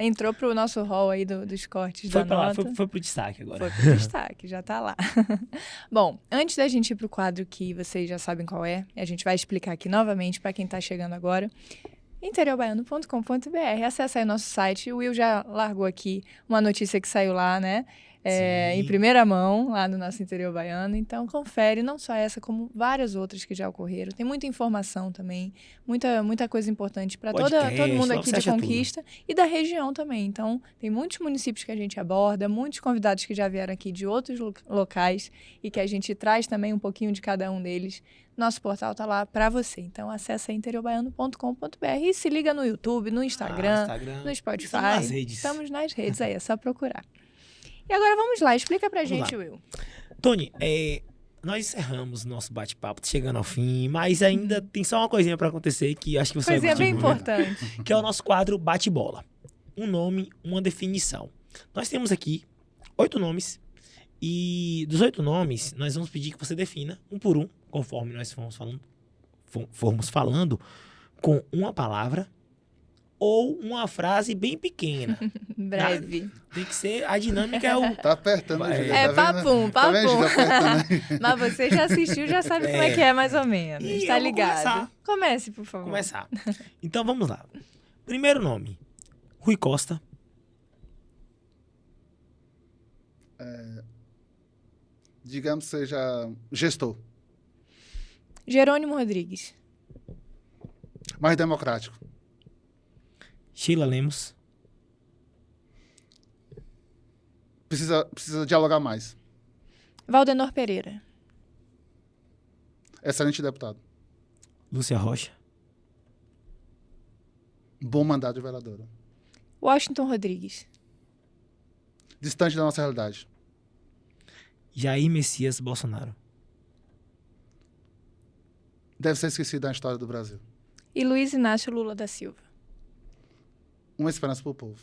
entrou para o nosso hall aí dos cortes da nota. Foi pro destaque agora. Foi pro destaque, já tá lá. Bom, antes da gente ir pro quadro que vocês já sabem qual é, a gente vai explicar aqui novamente para quem está chegando agora. interiobaiano.com.br. Acesse aí o nosso site. O Will já largou aqui uma notícia que saiu lá, né? Em primeira mão, lá no nosso Interior Baiano. Então, confere, não só essa, como várias outras que já ocorreram. Tem muita informação também, muita coisa importante para todo mundo aqui de Conquista e da região também. Então, tem muitos municípios que a gente aborda, muitos convidados que já vieram aqui de outros locais e que a gente traz também um pouquinho de cada um deles. Nosso portal tá lá para você. Então, acessa interiobaiano.com.br e se liga no YouTube, no Instagram, no Spotify. Estamos nas redes. Estamos nas redes aí, é só procurar. E agora vamos lá, explica pra gente, Will. Tony, nós encerramos nosso bate-papo, chegando ao fim, mas ainda tem só uma coisinha pra acontecer que acho que você vai curtir bem muito, importante. Que é o nosso quadro Bate-Bola. Um nome, uma definição. Nós temos aqui 8 nomes e dos 8 nomes, nós vamos pedir que você defina um por um, conforme nós formos falando com uma palavra ou uma frase bem pequena. Breve. Tem que ser, a dinâmica é o... Tá apertando, Júlia. Papum. Tá vendo, Júlia, apertando aí? Mas você já assistiu, já sabe como é que é, mais ou menos. E tá eu vou ligado? começar. Comece, por favor. Começar. Então, vamos lá. Primeiro nome, Rui Costa. Digamos que seja gestor. Jerônimo Rodrigues. Mais democrático. Sheila Lemos. Precisa dialogar mais. Valdenor Pereira. Excelente deputado. Lúcia Rocha. Bom mandato de vereadora. Washington Rodrigues. Distante da nossa realidade. Jair Messias Bolsonaro. deve ser esquecido na história do Brasil. E Luiz Inácio Lula da Silva. Uma esperança para o povo.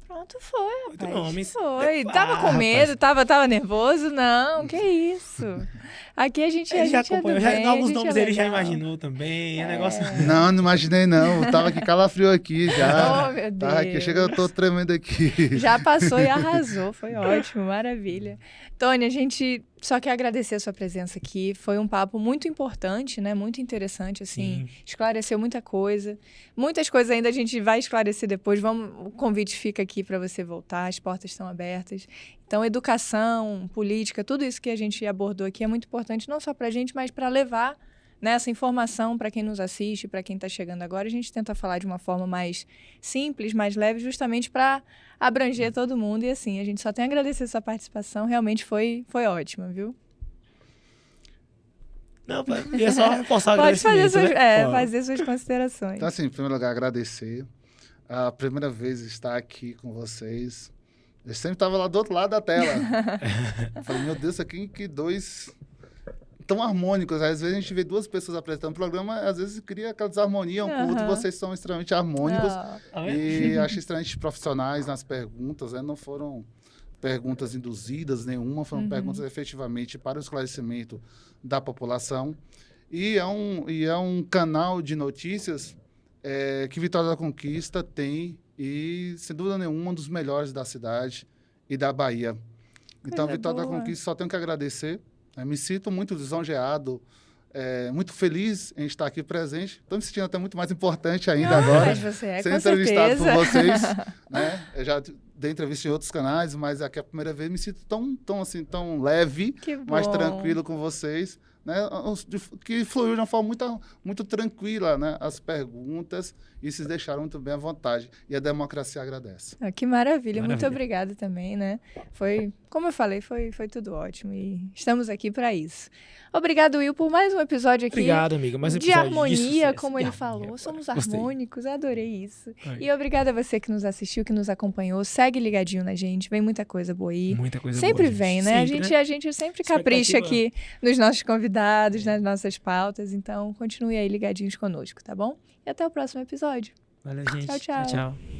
Pronto, foi, Muito rapaz. nomes. Foi. Tava com medo, tava nervoso? Não, que isso. Aqui a gente, Ele já gente é do acompanhou, bem, alguns a gente nomes é ele já legal. imaginou também. É negócio. Não imaginei não. Eu tava aqui calafrio aqui já. Oh, meu Deus. Tava aqui, chega, eu tô tremendo aqui. Já passou e arrasou, foi ótimo, maravilha. Tony, a gente só quer agradecer a sua presença aqui, foi um papo muito importante, né, muito interessante, assim, Sim. esclareceu muitas coisas ainda a gente vai esclarecer depois, o convite fica aqui para você voltar, as portas estão abertas. Então, educação, política, tudo isso que a gente abordou aqui é muito importante, não só para a gente, mas para levar, né, essa informação para quem nos assiste, para quem está chegando agora. A gente tenta falar de uma forma mais simples, mais leve, justamente para abranger todo mundo. E assim, a gente só tem a agradecer a sua participação. Realmente foi ótima, viu? Não, é só reforçar o Pode fazer agradecimento, né? fazer suas considerações. Então, assim, em primeiro lugar, agradecer. A primeira vez estar aqui com vocês. Eu sempre estava lá do outro lado da tela. Eu falei, meu Deus, aqui que dois tão harmônicos. Às vezes a gente vê duas pessoas apresentando o programa, às vezes cria aquela desarmonia um com o outro. Vocês são extremamente harmônicos. E acho extremamente profissionais nas perguntas, né? Não foram perguntas induzidas nenhuma, foram perguntas efetivamente para o esclarecimento da população. E é um canal de notícias que Vitória da Conquista tem e, sem dúvida nenhuma, um dos melhores da cidade e da Bahia. Então, Coisa Vitória da boa. Conquista só tenho que agradecer. Me sinto muito lisonjeado, muito feliz em estar aqui presente. Estou me sentindo até muito mais importante ainda agora. Mas você é, Ser com entrevistado certeza. por vocês, né? Eu já dei entrevista em outros canais, mas aqui é a primeira vez me sinto tão leve, Que bom. mais tranquilo com vocês, né? Que fluiu de uma forma muito tranquila, né? As perguntas e se deixaram muito bem à vontade. E a democracia agradece. Ah, que maravilha. Muito Maravilha. obrigada também, né? Foi, como eu falei, foi tudo ótimo e estamos aqui para isso. Obrigado, Will, por mais um episódio aqui. Obrigado, amiga. Mais um De episódio harmonia, sucesso. como De ele harmonia. falou. Somos Gostei. harmônicos, adorei isso. Aí. E obrigada a você que nos assistiu, que nos acompanhou. Segue ligadinho na gente, vem muita coisa boa aí. Muita coisa Sempre boa, gente. vem, né? Sempre, A gente sempre capricha Expectativa. aqui nos nossos convidados, nas nossas pautas. Então, continue aí ligadinhos conosco, tá bom? E até o próximo episódio. Valeu, gente. Tchau, tchau. Tchau.